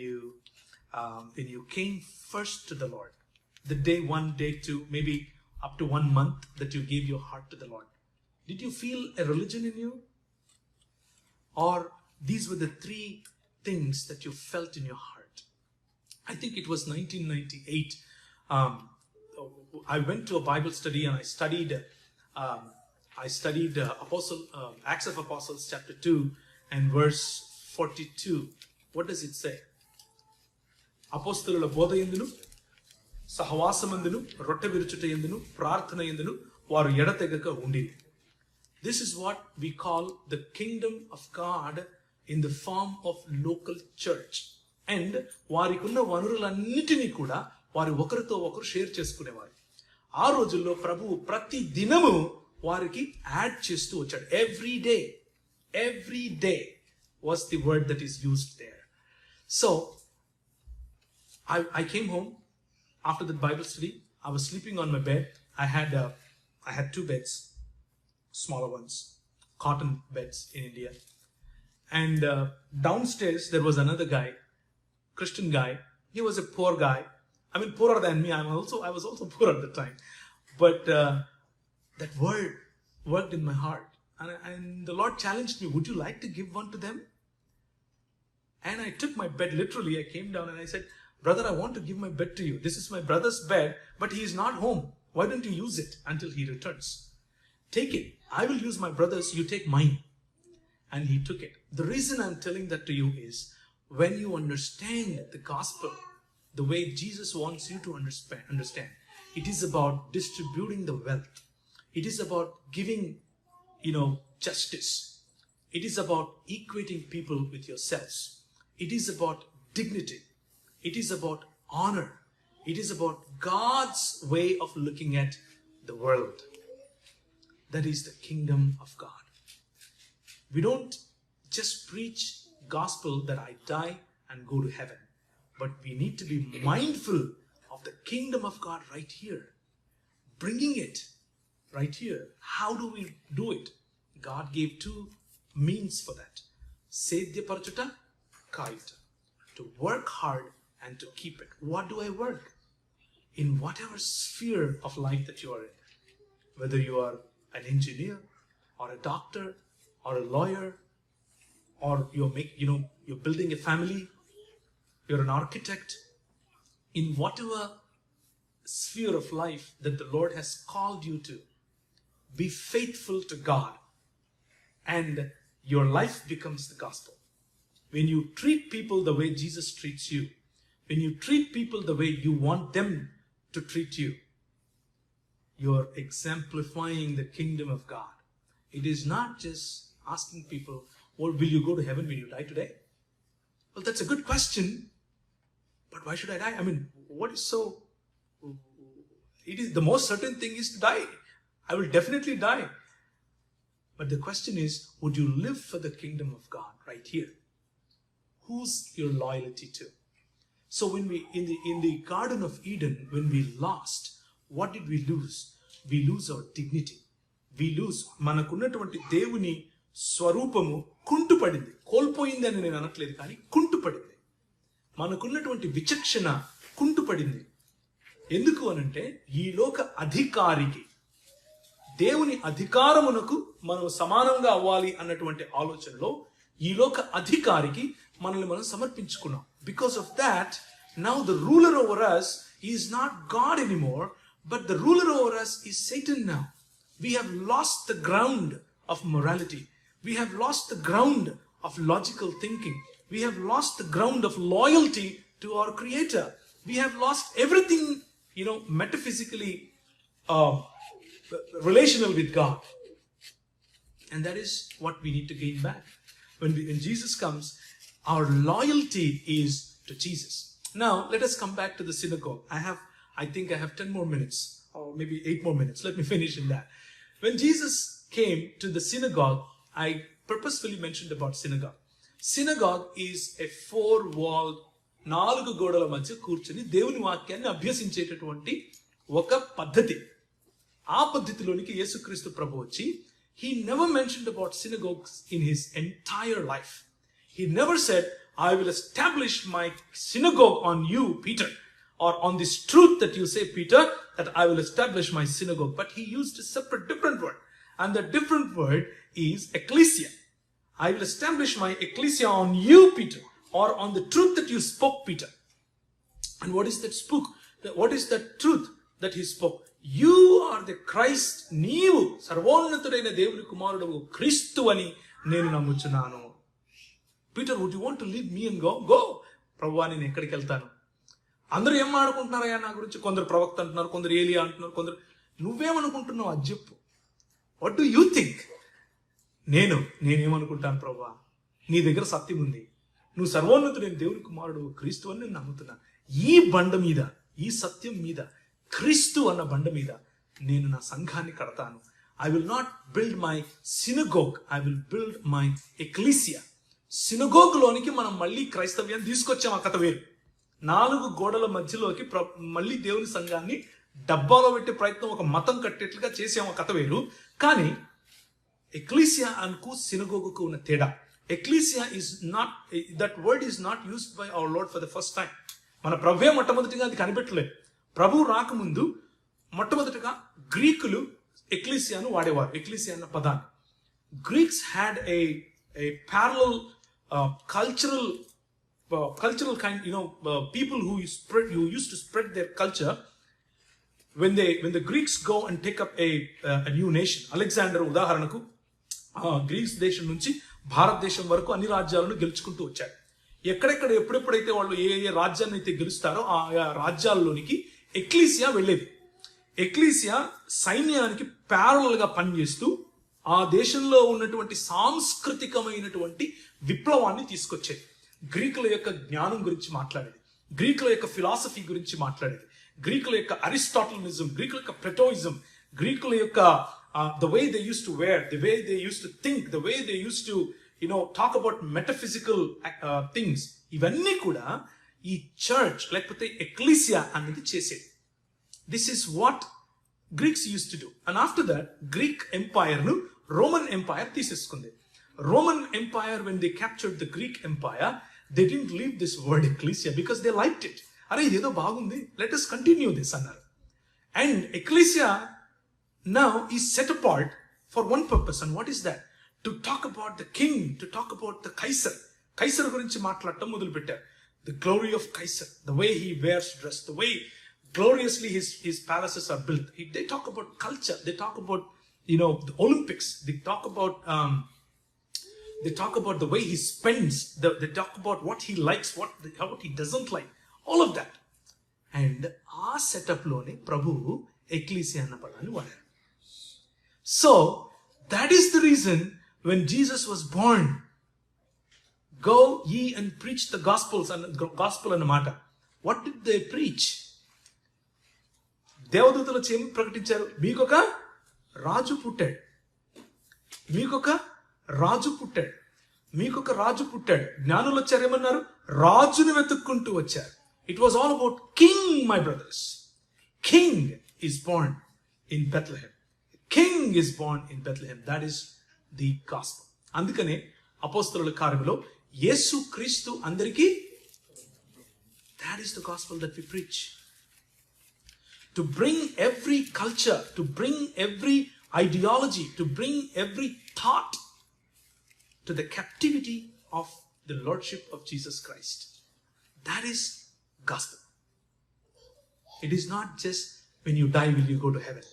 Speaker 2: you came first to the Lord. The day 1, day 2, maybe up to 1 month that you gave your heart to the Lord. Did you feel a religion in you? Or these were the 3 things that you felt in your heart? I think it was 1998. I went to a Bible study and I studied Acts of Apostles chapter 2 and verse 42. What does it say? అపోస్తలుల బోధ యందును సహవాసమందును రొట్టె విరుచుట యందును ప్రార్థన యందును వారు ఎడతెగక ఉండిరి. This is what we call the kingdom of God in the form of local church. And వారికున్న వనరులన్నిటినీ కూడా వారు ఒకరితో ఒకరు షేర్ చేసుకునేవారు. ఆ రోజుల్లో ప్రభువు ప్రతి దినము వారికి యాడ్ చేస్తూ వచ్చాడు. Every day was the word that is used there. So I came home after the Bible study. I was sleeping on my bed. I had 2 beds, smaller ones, cotton beds in India. And downstairs there was another guy, Christian guy. He was a poor guy. I mean, poorer than me. I was also poor at the time. But that word worked in my heart. And the Lord challenged me, would you like to give one to them? And I took my bed literally. I came down and I said, brother, I want to give my bed to you. This is my brother's bed, but he is not home. Why don't you use it until he returns? Take it. I will use my brother's. You take mine. And he took it. The reason I'm telling that to you is, when you understand the gospel the way Jesus wants you to understand, it is about distributing the wealth. It is about giving, justice. It is about equating people with yourselves. It is about dignity. It is about honor. It is about God's way of looking at the world. That is the kingdom of God. We don't just preach gospel that I die and go to heaven, but we need to be mindful of the kingdom of God right here, bringing it right here. How do we do it? God gave 2 means for that. Sedhya parchuta, kayuta. To work hard and to keep it. What do I work? In whatever sphere of life that you are in. Whether you are an engineer or a doctor or a lawyer, or you're building a family, you're an architect. In whatever sphere of life that the Lord has called you to, be faithful to God, and your life becomes the gospel. When you treat people the way Jesus treats you, when you treat people the way you want them to treat you, you're exemplifying the kingdom of God. It is not just asking people, well, will you go to heaven when you die today? Well, that's a good question, but why should I die? I mean, what is so? It is the most certain thing is to die. I will definitely die. But the question is, would you live for the kingdom of God right here? Who's your loyalty to? So when we, in the Garden of Eden, when we lost, what did we lose? We lose our dignity. We lose, manakunnatuvanti devuni స్వరూపము కుంటుపడింది. కోల్పోయిందని నేను అనట్లేదు, కానీ కుంటుపడింది. మనకున్నటువంటి విచక్షణ కుంటుపడింది. ఎందుకు అనంటే, ఈ లోక అధికారికి, దేవుని అధికారమునకు మనం సమానంగా అవ్వాలి అన్నటువంటి ఆలోచనలో ఈ లోక అధికారికి మనల్ని మనం సమర్పించుకున్నాం. Because of that Now the ruler over us is not God anymore, but the ruler over us is Satan now. We have lost the ground of morality. We have lost the ground of logical thinking. We have lost the ground of loyalty to our Creator. We have lost everything, metaphysically relational with God. And that is what we need to gain back. When Jesus comes, our loyalty is to Jesus. Now, let us come back to the synagogue. I think I have 10 more minutes, or maybe 8 more minutes. Let me finish in that. When Jesus came to the synagogue, I purposefully mentioned about synagogue. Synagogue is a 4-walled, 4 గోడల మధ్య కూర్చొని దేవుని వాక్యాన్ని అభ్యసించేటటువంటి ఒక పద్ధతి. ఆ పద్ధతిలోనికి యేసుక్రీస్తు ప్రభు వచ్చి, he never mentioned about synagogues in his entire life. He never said, I will establish my synagogue on you, Peter, or on this truth that you say, Peter, that I will establish my synagogue. But he used a separate, different word. And the different word is ecclesia. I will establish my ecclesia on you, Peter, or on the truth that you spoke, Peter. And what is that spoke? What is that truth that he spoke? You are the Christ, నీవు సర్వోన్నతుడైన దేవుని కుమారుడు క్రీస్తు అని నేను నమ్ముచున్నాను. Peter, would you want to leave me and go? Go. ప్రభువా, నేను ఎక్కడికి వెళ్తాను? అందరూ ఏం ఆడుకుంటున్నారయ్యా నా గురించి? కొందరు ప్రవక్త అంటున్నారు, కొందరు ఏలియా అంటున్నారు, కొందరు. నువ్వేమనుకుంటున్నావు అది చెప్పు. What do you think? నేనేమనుకుంటాను ప్రభువా? నీ దగ్గర సత్యం ఉంది. నువ్వు సర్వోన్నతుడైన దేవుని కుమారుడు క్రీస్తు అని నేను నమ్ముతున్నా. ఈ బండ మీద, ఈ సత్యం మీద, క్రీస్తు అన్న బండ మీద నేను నా సంఘాన్ని కడతాను. I will not build my synagogue, I will build my ecclesia. Synagogue లోనికి మనం మళ్ళీ క్రైస్తవ్యాన్ని తీసుకొచ్చాం. ఆ కథ వేరు. 4 గోడల మధ్యలోకి మళ్ళీ దేవుని సంఘాన్ని డబ్బాలో పెట్టే ప్రయత్నం, ఒక మతం కట్టేట్లుగా చేసాం. ఆ కథ వేరు. కానీ ఎక్లీసియా అనుకు సినగోగుకు ఉన్న తేడా. Ecclesia is not, that word is not used by our Lord for the first time. మన ప్రభువే మొట్టమొదటిగా అది కనిపెట్టలేదు. ప్రభు రాకముందు మొట్టమొదటిగా గ్రీకులు ఎక్లీసియాను వాడేవారు, ఎక్లీసియా అన్న పదాన్ని. Greeks had a parallel cultural kind, people who used to spread their culture. When the Greeks go and take up a new nation, Alexander ఉదాహరణకు గ్రీస్ దేశం నుంచి భారతదేశం వరకు అన్ని రాజ్యాలను గెలుచుకుంటూ వచ్చారు. ఎక్కడెక్కడ ఎప్పుడెప్పుడైతే వాళ్ళు ఏ రాజ్యాన్ని అయితే గెలుస్తారో ఆ రాజ్యాల్లోనికి ఎక్లీసియా వెళ్ళేది. ఎక్లీసియా సైన్యానికి ప్యారలల్ గా పనిచేస్తూ ఆ దేశంలో ఉన్నటువంటి సాంస్కృతికమైనటువంటి విప్లవాన్ని తీసుకొచ్చేది. గ్రీకుల యొక్క జ్ఞానం గురించి మాట్లాడేది, గ్రీకుల యొక్క ఫిలాసఫీ గురించి మాట్లాడేది, గ్రీకుల యొక్క అరిస్టాటిలిజం, గ్రీకుల యొక్క ప్లెటోయిజం, గ్రీకుల యొక్క the way they used to wear, the way they used to think, the way they used to talk about metaphysical things. ఇవన్నీ కూడా ఈ చర్చ్ లేకపోతే ఎక్లీసియా అనేది చేసేది. This is what Greeks used to do. And after that, Greek empire ను Roman empire తీసేసుకుంది. Roman empire, when they captured the Greek empire, they didn't leave this word ecclesia because they liked it. అరే ఇదేదో బాగుంది, let us continue this అన్నారు. And ecclesia now is set apart for one purpose. And what is that? To talk about the king, to talk about the Kaiser. Kaiser గురించి మాట్లాడటం మొదలు పెట్టారు. The glory of Kaiser, the way he wears dress, the way gloriously his palaces are built. They talk about culture, they talk about the Olympics, they talk about the way he spends, they talk about what he likes, what he doesn't like, all of that. And ఆ setup లోనే ప్రభు ecclesia అన్న పదాన్ని వాడారు. So that is the reason when Jesus was born, go ye and preach the gospel అన్నమాట. What did they preach? దేవదూతలు వచ్చి ఏం ప్రకటించారు? మీకొక రాజు పుట్టాడు, మీకొక రాజు పుట్టాడు, మీకొక రాజు పుట్టాడు. జ్ఞానులు వచ్చారు, ఏమన్నారు? రాజుని వెతుక్కుంటూ వచ్చారు. It was all about king, my brothers. King is born in Bethlehem. King is born in Bethlehem. That is the gospel. అందుకనే అపోస్తలుల కార్యములో యేసు క్రీస్తు అందరికీ, that is the gospel that we preach. To bring every culture, to bring every ideology, to bring every thought to the captivity of the Lordship of Jesus Christ. That is gospel. It is not just when you die will you go to heaven.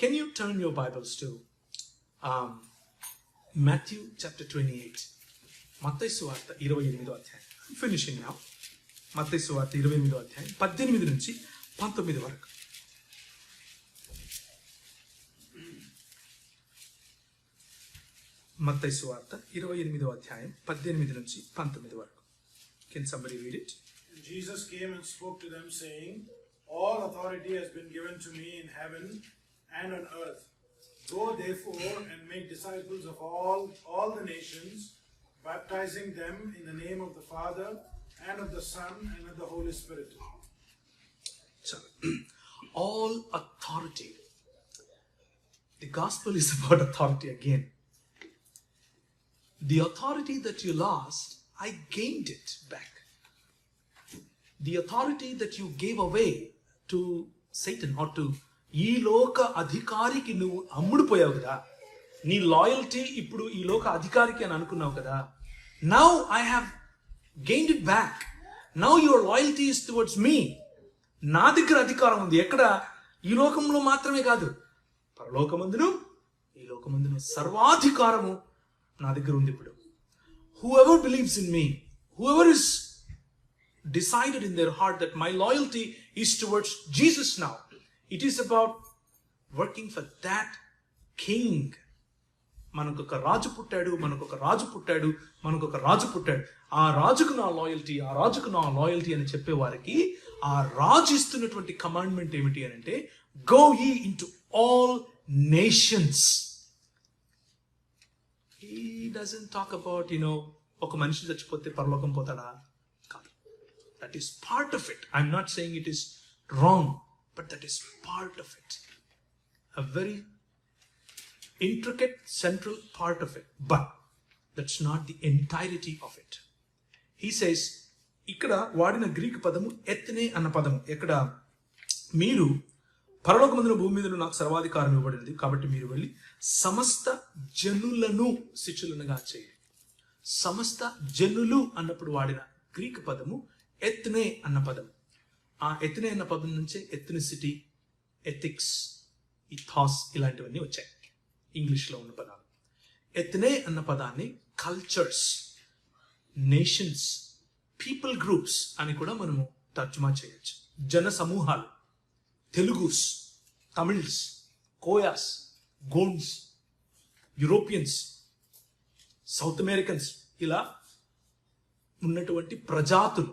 Speaker 2: Can you turn your Bibles to Matthew chapter 28. మత్తయి సువార్త 28వ అధ్యాయం. I'm finishing now. మత్తయి సువార్త 28వ అధ్యాయం 18 నుంచి 19 వరకు. మత్తయి సువార్త 28వ అధ్యాయం 18 నుంచి 19 వరకు. Can somebody read it?
Speaker 4: And Jesus came and spoke to them, saying, All authority has been given to me in heaven and on earth. Go therefore and make disciples of all the nations, baptizing them in the name of the Father and of the Son and of the Holy Spirit.
Speaker 2: So, all authority. The gospel is about authority again. The authority that you lost, I gained it back. The authority that you gave away to Satan or to ఈ లోక అధికారికి నువ్వు అమ్ముడుపోయావు కదా, నీ loyalty ఇప్పుడు ఈ లోక అధికారికి అని అనుకున్నావు కదా. Now I have gained it back. Now your loyalty is towards me. నా దగ్గర అధికారం ఉంది. ఎక్కడ? ఈ లోకంలో మాత్రమే కాదు, పరలోకమందును ఈ లోకమందును సర్వాధికారము నా దగ్గర ఉంది ఇప్పుడు. Whoever believes in me, whoever is decided in their heart that my loyalty is towards Jesus now, it is about working for that king. మనకొక రాజు పుట్టాడు, మనకొక రాజు పుట్టాడు, మనకొక రాజు పుట్టాడు. ఆ రాజుకు నా లాయల్టీ, ఆ రాజుకు నా లాయల్టీ అని చెప్పే వారికి ఆ రాజు ఇస్తున్నటువంటి కమాండ్మెంట్ ఏమిటి అని అంటే, go ye into all nations. He doesn't talk about, ఒక మనిషి చచ్చిపోతే పరలోకం పోతాడా? కాదు. That is part of it. I'm not saying it is wrong, but that is part of it. A very intricate central part of it. But that's not the entirety of it. He says, ఇక్కడ వాడిన Greek పదము ఎత్నే అన్న పదము. ఎక్కడ? మీరు పరలోకమందున భూమి మీద నాకు సర్వాధికారం ఇవ్వబడింది, కాబట్టి మీరు వెళ్ళి సమస్త జనులను శిష్యులనుగా చేయండి. సమస్త జనులు అన్నప్పుడు వాడిన గ్రీక్ పదము ఎత్నే అన్న పదం. ఆ ఎత్నే అన్న పదం నుంచే ఎథ్నిసిటీ, ఎథిక్స్, ఇథాస్ ఇలాంటివన్నీ వచ్చాయి ఇంగ్లీష్లో ఉన్న పదాలు. ఎత్నే అన్న పదాన్ని కల్చర్స్, నేషన్స్, పీపుల్ గ్రూప్స్ అని కూడా మనము తర్జుమా చేయొచ్చు. జన సమూహాలు, Telugus, Tamils, Koyas, Gonds, Europeans, South Americans, ఇలా ఉన్నటువంటి ప్రజాతులు,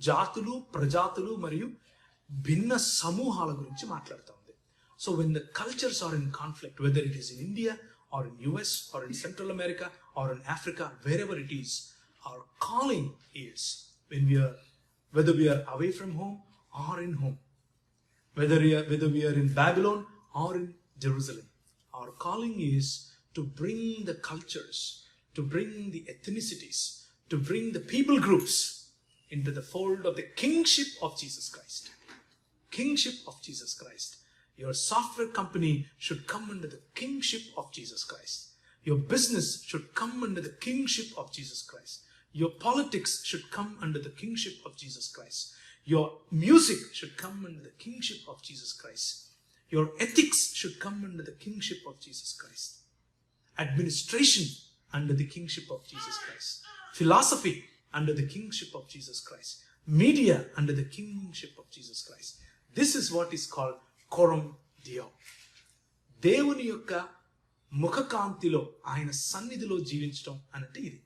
Speaker 2: జాతులు, ప్రజాతులు మరియు భిన్న సమూహాల గురించి మాట్లాడుతూ ఉంది. So when the cultures are in conflict, whether it is in India or in US or in Central America or in Africa, wherever it is, our calling is whether we are away from home or in home, whether we are in Babylon or in Jerusalem, our calling is to bring the cultures, to bring the ethnicities, to bring the people groups into the fold of the kingship of Jesus Christ. Kingship of Jesus Christ. Your software company should come under the kingship of Jesus Christ. Your business should come under the kingship of Jesus Christ. Your politics should come under the kingship of Jesus Christ. Your music should come under the kingship of Jesus Christ. Your ethics should come under the kingship of Jesus Christ. Administration under the kingship of Jesus Christ. Philosophy under the kingship of Jesus Christ. Media under the kingship of Jesus Christ. This is what is called coram Deo. దేవుని యొక్క ముఖకాంతిలో, ఆయన సన్నిధిలో జీవించడం అనంటే ఇది.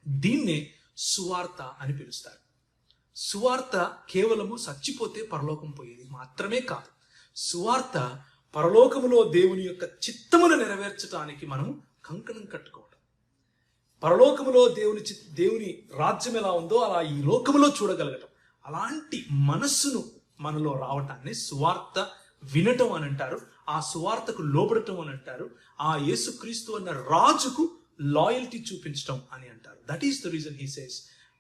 Speaker 2: దీన్నే సువార్త అని పిలుస్తారు. సువార్త కేవలము చచ్చిపోతే పరలోకం పోయేది మాత్రమే కాదు. సువార్త పరలోకములో దేవుని యొక్క చిత్తమును నెరవేర్చడానికి మనము కంకణం కట్టుకోవడం. పరలోకములో దేవుని రాజ్యం ఎలా ఉందో అలా ఈ లోకములో చూడగలగటం, అలాంటి మనస్సును మనలో రావటాన్ని సువార్త వినటం అని అంటారు. ఆ సువార్తకు లోబడటం అని అంటారు. ఆ యేసుక్రీస్తు అన్న రాజుకు లాయల్టీ చూపించడం అని అంటారు. That is the reason he says,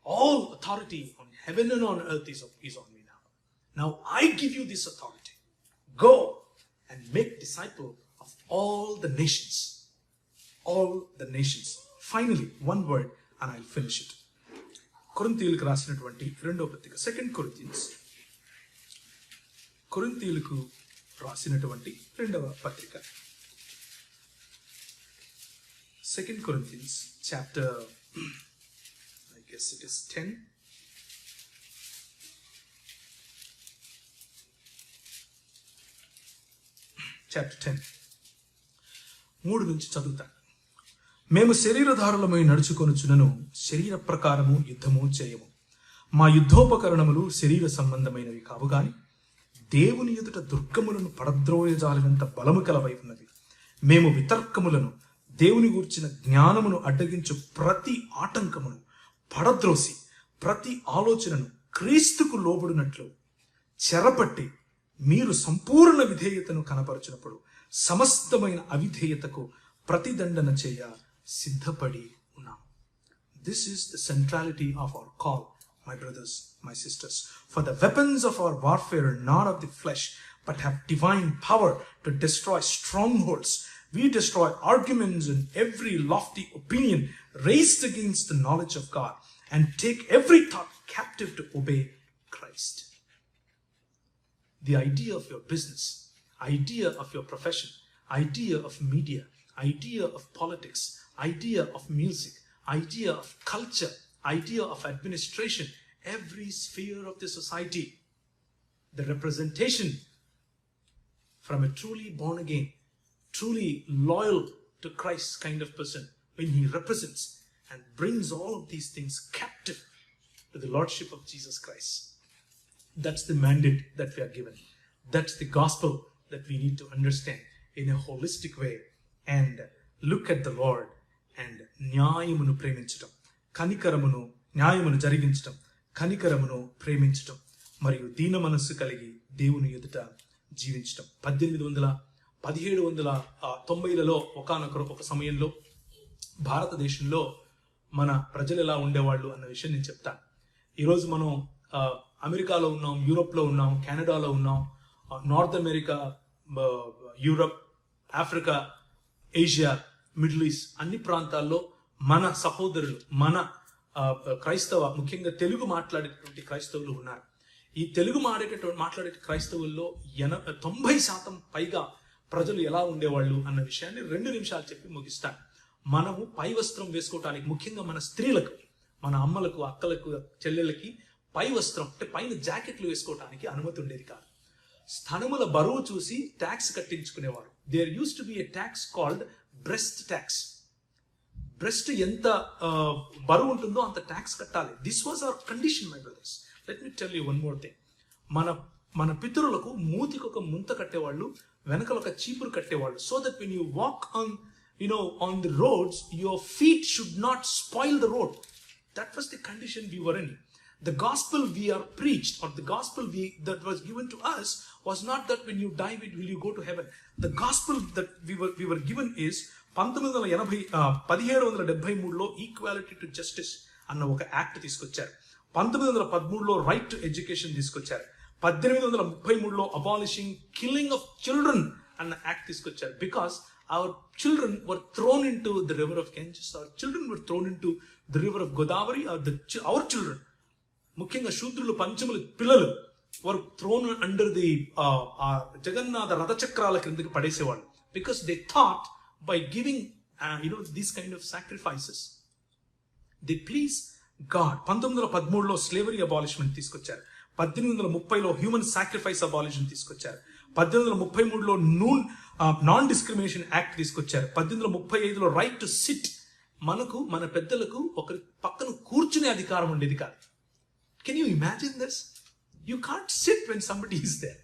Speaker 2: all authority on heaven and on earth is on me now. Now I give you this authority. Go and make disciple of all the nations. All the nations. Finally, one word and I'll finish it. కొరింథీయులకు రాసినటువంటి రెండవ పత్రిక, 2 Corinthians, కొరింథీయులకు రాసినటువంటి రెండవ పత్రిక, 2 Corinthians chapter, I guess it is 10. Chapter 10. 3 నుంచి చదువుతాను. మేము శరీరధారులమై నడుచుకొనుచున్నను, శరీర ప్రకారము యుద్ధము చేయము. మా యుద్ధోపకరణములు శరీర సంబంధమైనవి కావు గాని దేవుని ఎదుట దుర్గములను పడద్రోయజాలినంత బలము కలవై ఉన్నవి. మేము వితర్కములను, దేవుని గూర్చిన జ్ఞానమును అడ్డగించు ప్రతి ఆటంకమును పడద్రోసి ప్రతి ఆలోచనను క్రీస్తుకు లోబడినట్లు చెరపట్టి మీరు సంపూర్ణ విధేయతను కనపరచినప్పుడు సమస్తమైన అవిధేయతకు ప్రతిదండన చేయ సిద్ధపడి ఉన్నాం. This is the centrality of our call, my brothers, my sisters. For the weapons of our warfare are not of the flesh, but have divine power to destroy strongholds. We destroy arguments and every lofty opinion raised against the knowledge of God, and take every thought captive to obey Christ. The idea of your business, idea of your profession, idea of media, idea of politics, idea of music, idea of culture, idea of administration, every sphere of the society, the representation from a truly born again, truly loyal to Christ kind of person, when he represents and brings all of these things captive to the Lordship of Jesus Christ. That's the mandate that we are given. That's the gospel that we need to understand in a holistic way and look at the Lord and న్యాయమును ప్రేమించటం, కనికరమును, న్యాయమును జరిగించటం, కనికరమును ప్రేమించటం మరియు దీన మనస్సు కలిగి దేవుని ఎదుట జీవించటం. 1790లలో ఒక సమయంలో భారతదేశంలో మన ప్రజలు ఎలా ఉండేవాళ్ళు అన్న విషయం నేను చెప్తాను. ఈరోజు మనం అమెరికాలో ఉన్నాం, యూరోప్లో ఉన్నాం, కెనడాలో ఉన్నాం, north America, Europe, Africa, Asia, middle east అన్ని ప్రాంతాల్లో మన సహోదరులు, మన క్రైస్తవ, ముఖ్యంగా తెలుగు మాట్లాడేటటువంటి క్రైస్తవులు ఉన్నారు. ఈ తెలుగు మాట్లాడే క్రైస్తవుల్లో 90% పైగా ప్రజలు ఎలా ఉండేవాళ్ళు అన్న విషయాన్ని 2 నిమిషాలు చెప్పి ముగిస్తాను. మనము పై వస్త్రం వేసుకోవటానికి, ముఖ్యంగా మన స్త్రీలకు, మన అమ్మలకు, అక్కలకు, చెల్లెళ్ళకి పై వస్త్రం అంటే పైన జాకెట్లు వేసుకోవటానికి అనుమతి ఉండేది కాదు. స్థనముల బరువు చూసి ట్యాక్స్ కట్టించుకునేవారు. There used to be a tax called breast tax. Breast ఎంత బరువు ఉంటుందో అంత ట్యాక్స్ కట్టాలి. This was our condition, my brothers. Let me tell you one more thing. మన పితరులకు మూతికి ఒక ముంత కట్టేవాళ్ళు, వెనకల ఒక చీపురు కట్టేవాళ్ళు. So that when you walk on the roads, your feet should not spoil the road. That was the condition we were in. The gospel we are preached, or the gospel that was given to us, was not that when you die will you go to heaven. The gospel that we were given is 1773లో equality to justice అన్న ఒక act తీసుకొచ్చారు. 1913లో right to education తీసుకొచ్చారు. 1833లో abolishing killing of children అన్న act తీసుకొచ్చారు. Because our children were thrown into the river of Ganges, our children were thrown into the river of Godavari, our children, ముఖ్యంగా శూద్రులు, పంచములు పిల్లలు were thrown under the Jagannath రథచక్రాల క్రిందకి పడేసేవాళ్ళు. Because they thought by giving these kind of sacrifices they please God. 1913లో slavery abolishment తీసుకొచ్చారు. 1830లో human sacrifice abolition తీసుకొచ్చారు. 1833లో నాన్ డిస్క్రిమినేషన్ యాక్ట్ తీసుకొచ్చారు. 1835లో రైట్ టు సిట్, మనకు మన పెద్దలకు ఒకరి పక్కన కూర్చునే అధికారం ఉండేది కాదు. Can you imagine this? You can't sit when somebody is there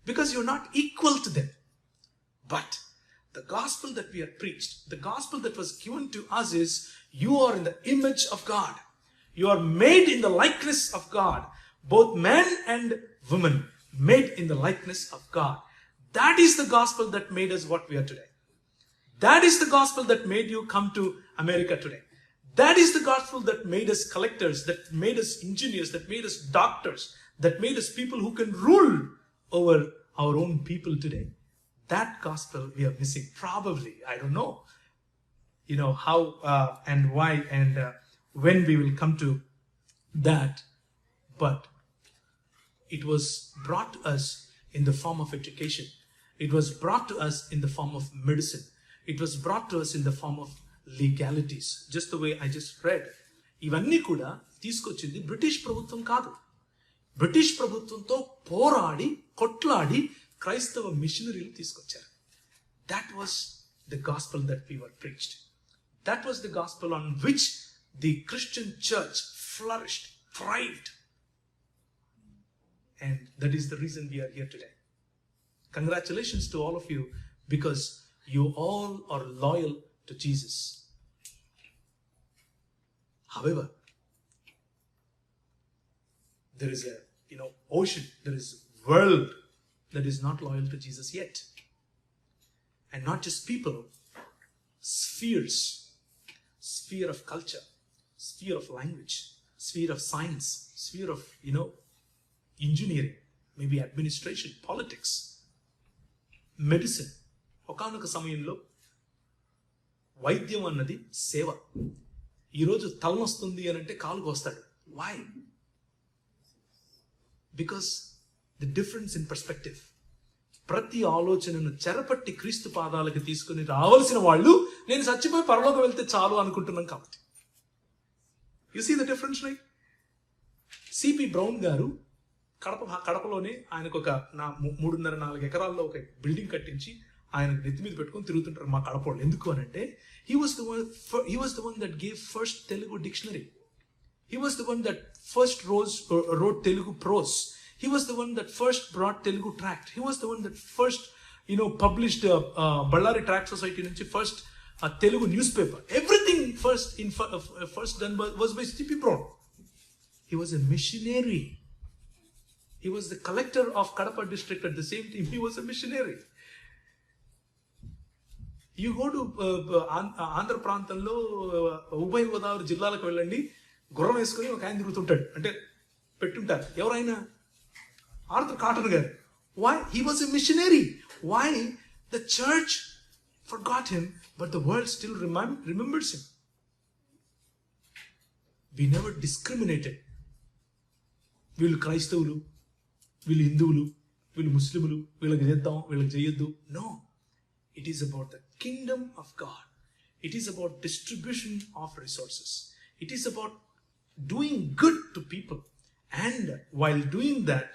Speaker 2: because you're not equal to them. But the gospel that we are preached, the gospel that was given to us is, you are in the image of God. You are made in the likeness of God. Both men and women made in the likeness of God. That is the gospel that made us what we are today. That is the gospel that made you come to America today. That is the gospel that made us collectors, that made us engineers, that made us doctors, that made us people who can rule over our own people today. That gospel we are missing. Probably, I don't know, how and why and when we will come to that, but it was brought to us in the form of education. It was brought to us in the form of medicine. It was brought to us in the form of legalities. Just the way I just read. ఇవన్నీ కూడా తీసుకొచ్చింది British ప్రభుత్వం కాదు. British ప్రభుత్వంతో పోరాడి కొట్లాడి క్రైస్తవ మిషనరీలు తీసుకొచ్చారు. That was the gospel that we were preached. That was the gospel on which the Christian church flourished, thrived. And that is the reason we are here today. Congratulations to all of you, because you all are loyal to Jesus. However, there is a ocean, there is a world that is not loyal to Jesus yet. And not just people, spheres, sphere of culture, sphere of language, sphere of science, sphere of engineering, maybe administration, politics, medicine. ఒకానొక సమయంలో వైద్యం అన్నది సేవ. ఈరోజు తలనొస్తుంది అని అంటే కాలు కోస్తాడు. Why? Because the difference in perspective. ప్రతి ఆలోచనను చెరపట్టి క్రీస్తు పాదాలకు తీసుకుని రావాల్సిన వాళ్ళు నేను చచ్చిపోయి పరలోకి వెళ్తే చాలు అనుకుంటున్నాం కాబట్టి. You see the difference, right? C P Brown గారు కడపలోనే ఆయనకు ఒక 3.5-4 ఎకరాల్లో ఒక బిల్డింగ్ కట్టించి ఆయన నెత్తి మీద పెట్టుకొని తిరుగుతుంటారు మా కడపలో. ఎందుకు అని అంటే he was the one that gave first Telugu dictionary. He was the one that first wrote Telugu prose. He was the one that first brought Telugu tract. He was the one that first published Ballari Tract Society nunchi first Telugu newspaper. Everything first done was by C.P. Brown. He was a missionary. He was the collector of Kadapa district at the same time. He was a missionary. You go to Andhra ప్రాంతంలో ఉభయ గోదావరి జిల్లాలకు వెళ్ళండి, గుర్రం వేసుకొని ఒక ఆయన తిరుగుతుంటాడు, అంటే పెట్టుంటారు. ఎవరైనా? ఆర్థర్ కాటన్ గారు. Why? He was a missionary. Why? The church forgot him, but the world still remembers him. We never discriminated. వీళ్ళు క్రైస్తవులు, వీళ్ళు హిందువులు, వీళ్ళు ముస్లిములు, వీళ్ళకి చేద్దాం, వీళ్ళకి చేయొద్దు. No. It is about the kingdom of God. It is about distribution of resources. It is about doing good to people. And while doing that,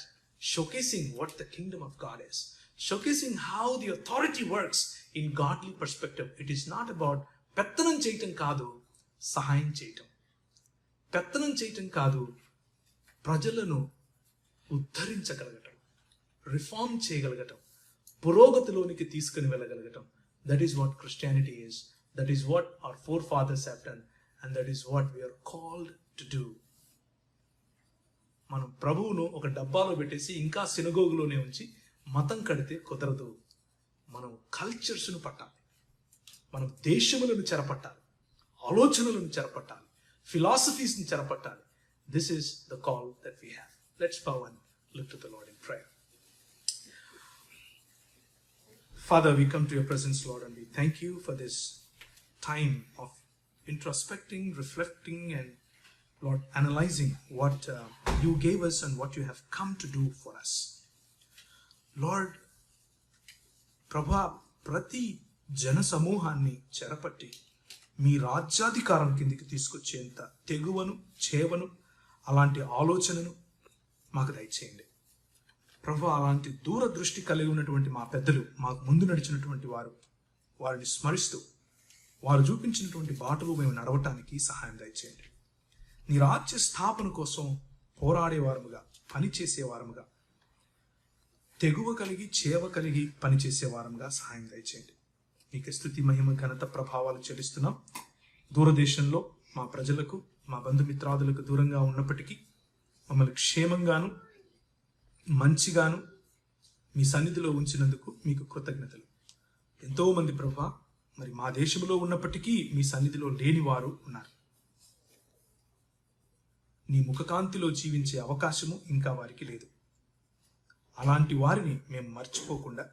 Speaker 2: showcasing what the kingdom of God is. Showcasing how the authority works in godly perspective. It is not about పెత్తనం చేయటం కాదు, సహాయం చేయటం. పెత్తనం చేయటం కాదు, ప్రజలను ఉద్ధరించగలగటం, reform చేయగలగటం, పురోగతిలోనికి తీసుకుని వెళ్ళగలగటం. That is what Christianity is. That is what our forefathers have done. And that is what we are called to do. మనం ప్రభువును ఒక డబ్బాలో పెట్టేసి ఇంకా సినగోగులోనే ఉంచి మతం కడితే కుదరదు. మనం కల్చర్స్ను పట్టాలి, మనం దేశములను చెరపట్టాలి, ఆలోచనలను చెరపట్టాలి, ఫిలాసఫీస్ని చెరపట్టాలి. This is the call that we have. Let's bow and look to the Lord in prayer. Father, we come to your presence, Lord, and we thank you for this time of introspecting, reflecting, and Lord, analyzing what you gave us and what you have come to do for us. Lord, Prabha, ప్రతి జన సమూహాన్ని చెరపట్టి మీ రాజ్యాధికారం కిందికి తీసుకొచ్చేంత తెగువను, చేవను, అలాంటి ఆలోచనను మాకు దయచేయండి. ప్రభు, అలాంటి దూరదృష్టి కలిగి ఉన్నటువంటి మా పెద్దలు, మాకు ముందు నడిచినటువంటి వారిని స్మరిస్తూ వారు చూపించినటువంటి బాటలు మేము నడవటానికి సహాయం దయచేయండి. నీ రాజ్య స్థాపన కోసం పోరాడేవారముగా, పనిచేసేవారముగా, తెగువ కలిగి చేవ కలిగి పనిచేసేవారముగా సహాయం దయచేయండి. నీకు స్తుతి, మహిమ, ఘనత, ప్రభావాలు చెల్లిస్తున్నాం. దూరదేశంలో మా ప్రజలకు, మా బంధుమిత్రాదులకు దూరంగా ఉన్నప్పటికీ మమ్మల్ని క్షేమంగాను మంచిగాను మీ సన్నిధిలో ఉంచినందుకు మీకు కృతజ్ఞతలు. ఎంతోమంది ప్రభా, మరి మా దేశంలో ఉన్నప్పటికీ మీ సన్నిధిలో లేని వారు ఉన్నారు. నీ ముఖకాంతిలో జీవించే అవకాశము ఇంకా వారికి లేదు. అలాంటి వారిని మేము మర్చిపోకుండా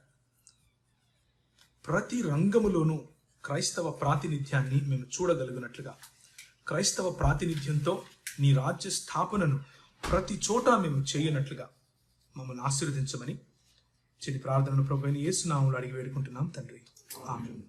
Speaker 2: ప్రతి రంగములోనూ క్రైస్తవ ప్రాతినిధ్యాన్ని మేము చూడగలిగినట్లుగా, క్రైస్తవ ప్రాతినిధ్యంతో నీ రాజ్య స్థాపనను ప్రతి చోట మేము చేయనట్లుగా మమ్మల్ని ఆశీర్వదించమని చిన్న ప్రార్థనను ప్రభువైన యేసు నామములో అడిగి వేడుకుంటున్నాం తండ్రి. ఆమేన్.